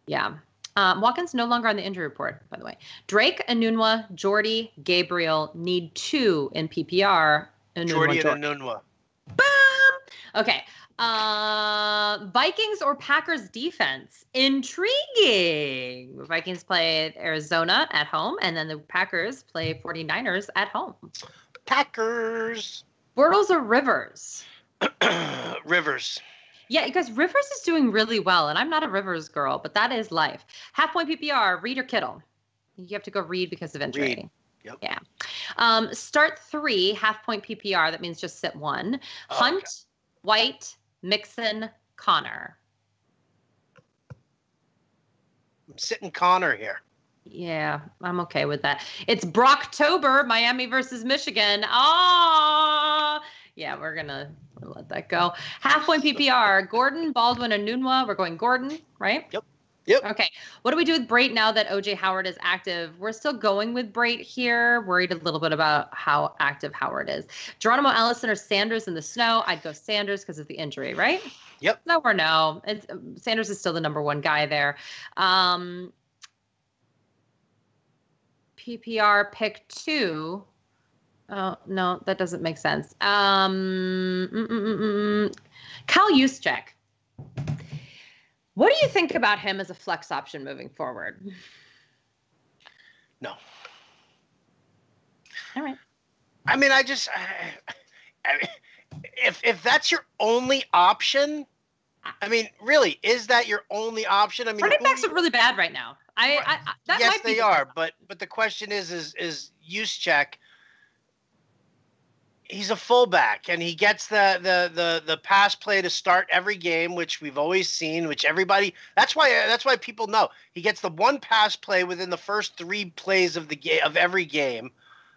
Yeah. Watkins no longer on the injury report, by the way. Drake, Enunwa, Jordy, Gabriel need 2 in PPR. Jordy and Enunwa. Boom! Okay. Vikings or Packers defense? Intriguing. Vikings play Arizona at home, and then the Packers play 49ers at home. Packers. Bortles or Rivers? Rivers. Yeah, because Rivers is doing really well, and I'm not a Rivers girl, but that is life. Half-point PPR, Reed or Kittle? You have to go Reed because of injury. Reed. Yep. Yeah. Start 3, half-point PPR. That means just sit 1. Hunt, okay. White, Mixon, Connor. I'm sitting Connor here. Yeah, I'm okay with that. It's Brocktober, Miami versus Michigan. Ah, yeah, we're gonna let that go. Half-point PPR, Gordon, Baldwin, and Nunwa. We're going Gordon, right? Yep. Yep. Okay. What do we do with Brait now that OJ Howard is active? We're still going with Brait here. Worried a little bit about how active Howard is. Geronimo Allison or Sanders in the snow? I'd go Sanders because of the injury, right? Yep. No or no. Sanders is still the number one guy there. PPR pick 2. Oh, no, that doesn't make sense. Kyle Juszczyk. What do you think about him as a flex option moving forward? No. All right. I mean, if that's your only option, I mean, really, is that your only option? I mean, running backs are really bad right now. That yes, might be they are. But the question is Juszczyk. He's a fullback, and he gets the pass play to start every game, which we've always seen. Which everybody. That's why people know he gets the one pass play within the first 3 plays of the game of every game,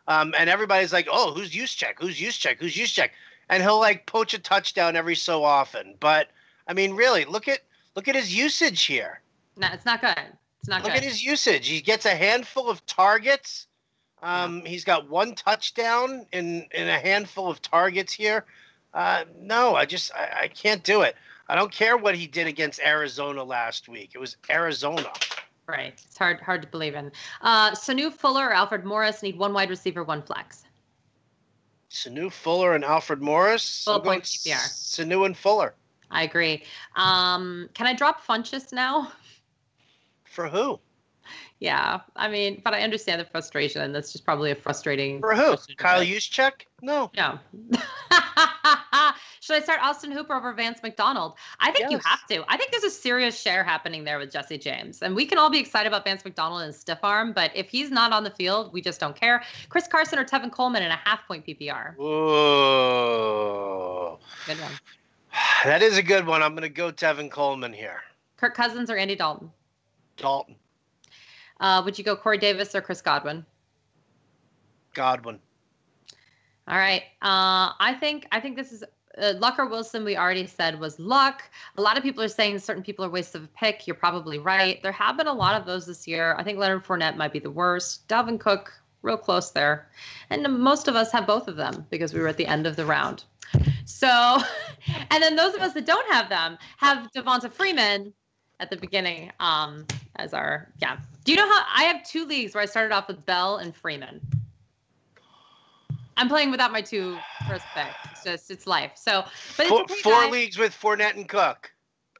and everybody's like, "Oh, who's Juszczyk? Who's Juszczyk? Who's Juszczyk?" And he'll like poach a touchdown every so often. But I mean, really, look at his usage here. No, it's not good. It's not good. Look at his usage. He gets a handful of targets. He's got 1 touchdown in a handful of targets here. No, I can't do it. I don't care what he did against Arizona last week. It was Arizona. Right. It's hard to believe in. Sanu Fuller or Alfred Morris need 1 wide receiver, 1 flex. Sanu Fuller and Alfred Morris. Full point PPR. Sanu and Fuller. I agree. Can I drop Funchess now? For who? Yeah, I mean, but I understand the frustration, and that's just probably a frustrating. For who? Kyle Juszczyk? No. Yeah. Should I start Austin Hooper over Vance McDonald? I think you have to. I think there's a serious share happening there with Jesse James, and we can all be excited about Vance McDonald and stiff arm, but if he's not on the field, we just don't care. Chris Carson or Tevin Coleman in a half-point PPR. Whoa. Good one. That is a good one. I'm going to go Tevin Coleman here. Kirk Cousins or Andy Dalton? Dalton. Would you go Corey Davis or Chris Godwin? Godwin. All right. I think this is Luck or Wilson. We already said was Luck. A lot of people are saying certain people are wastes of a pick. You're probably right. There have been a lot of those this year. I think Leonard Fournette might be the worst. Dalvin Cook, real close there. And most of us have both of them because we were at the end of the round. So, and then those of us that don't have them have Devonta Freeman at the beginning as our, yeah. Do you know how I have 2 leagues where I started off with Bell and Freeman? I'm playing without my 2 first picks. It's life. So, but it's 4 leagues with Fournette and Cook.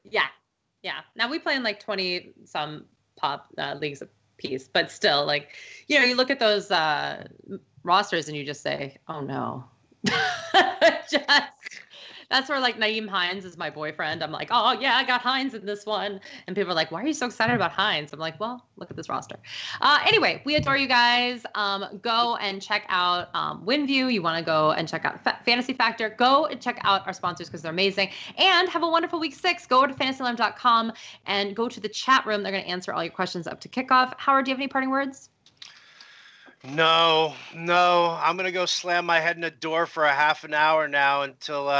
Yeah. Yeah. Now we play in like 20 some pop leagues a piece, but still like, you look at those rosters and you just say, oh no. That's where like Naeem Hines is my boyfriend. I'm like, oh yeah, I got Hines in this one. And people are like, why are you so excited about Hines? I'm like, well, look at this roster. Anyway, we adore you guys. Go and check out WinView. You want to go and check out Fantasy Factor. Go and check out our sponsors because they're amazing. And have a wonderful week 6. Go over to fantasyalarm.com and go to the chat room. They're going to answer all your questions up to kickoff. Howard, do you have any parting words? No. I'm going to go slam my head in a door for a half an hour now until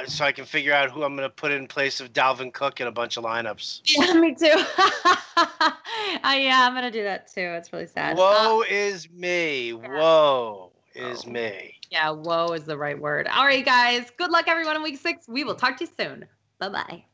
so I can figure out who I'm going to put in place of Dalvin Cook in a bunch of lineups. Yeah, me too. Yeah, I'm going to do that too. It's really sad. Woe is me. Woe is me. Yeah, woe is the right word. All right, guys. Good luck, everyone, in week 6. We will talk to you soon. Bye-bye.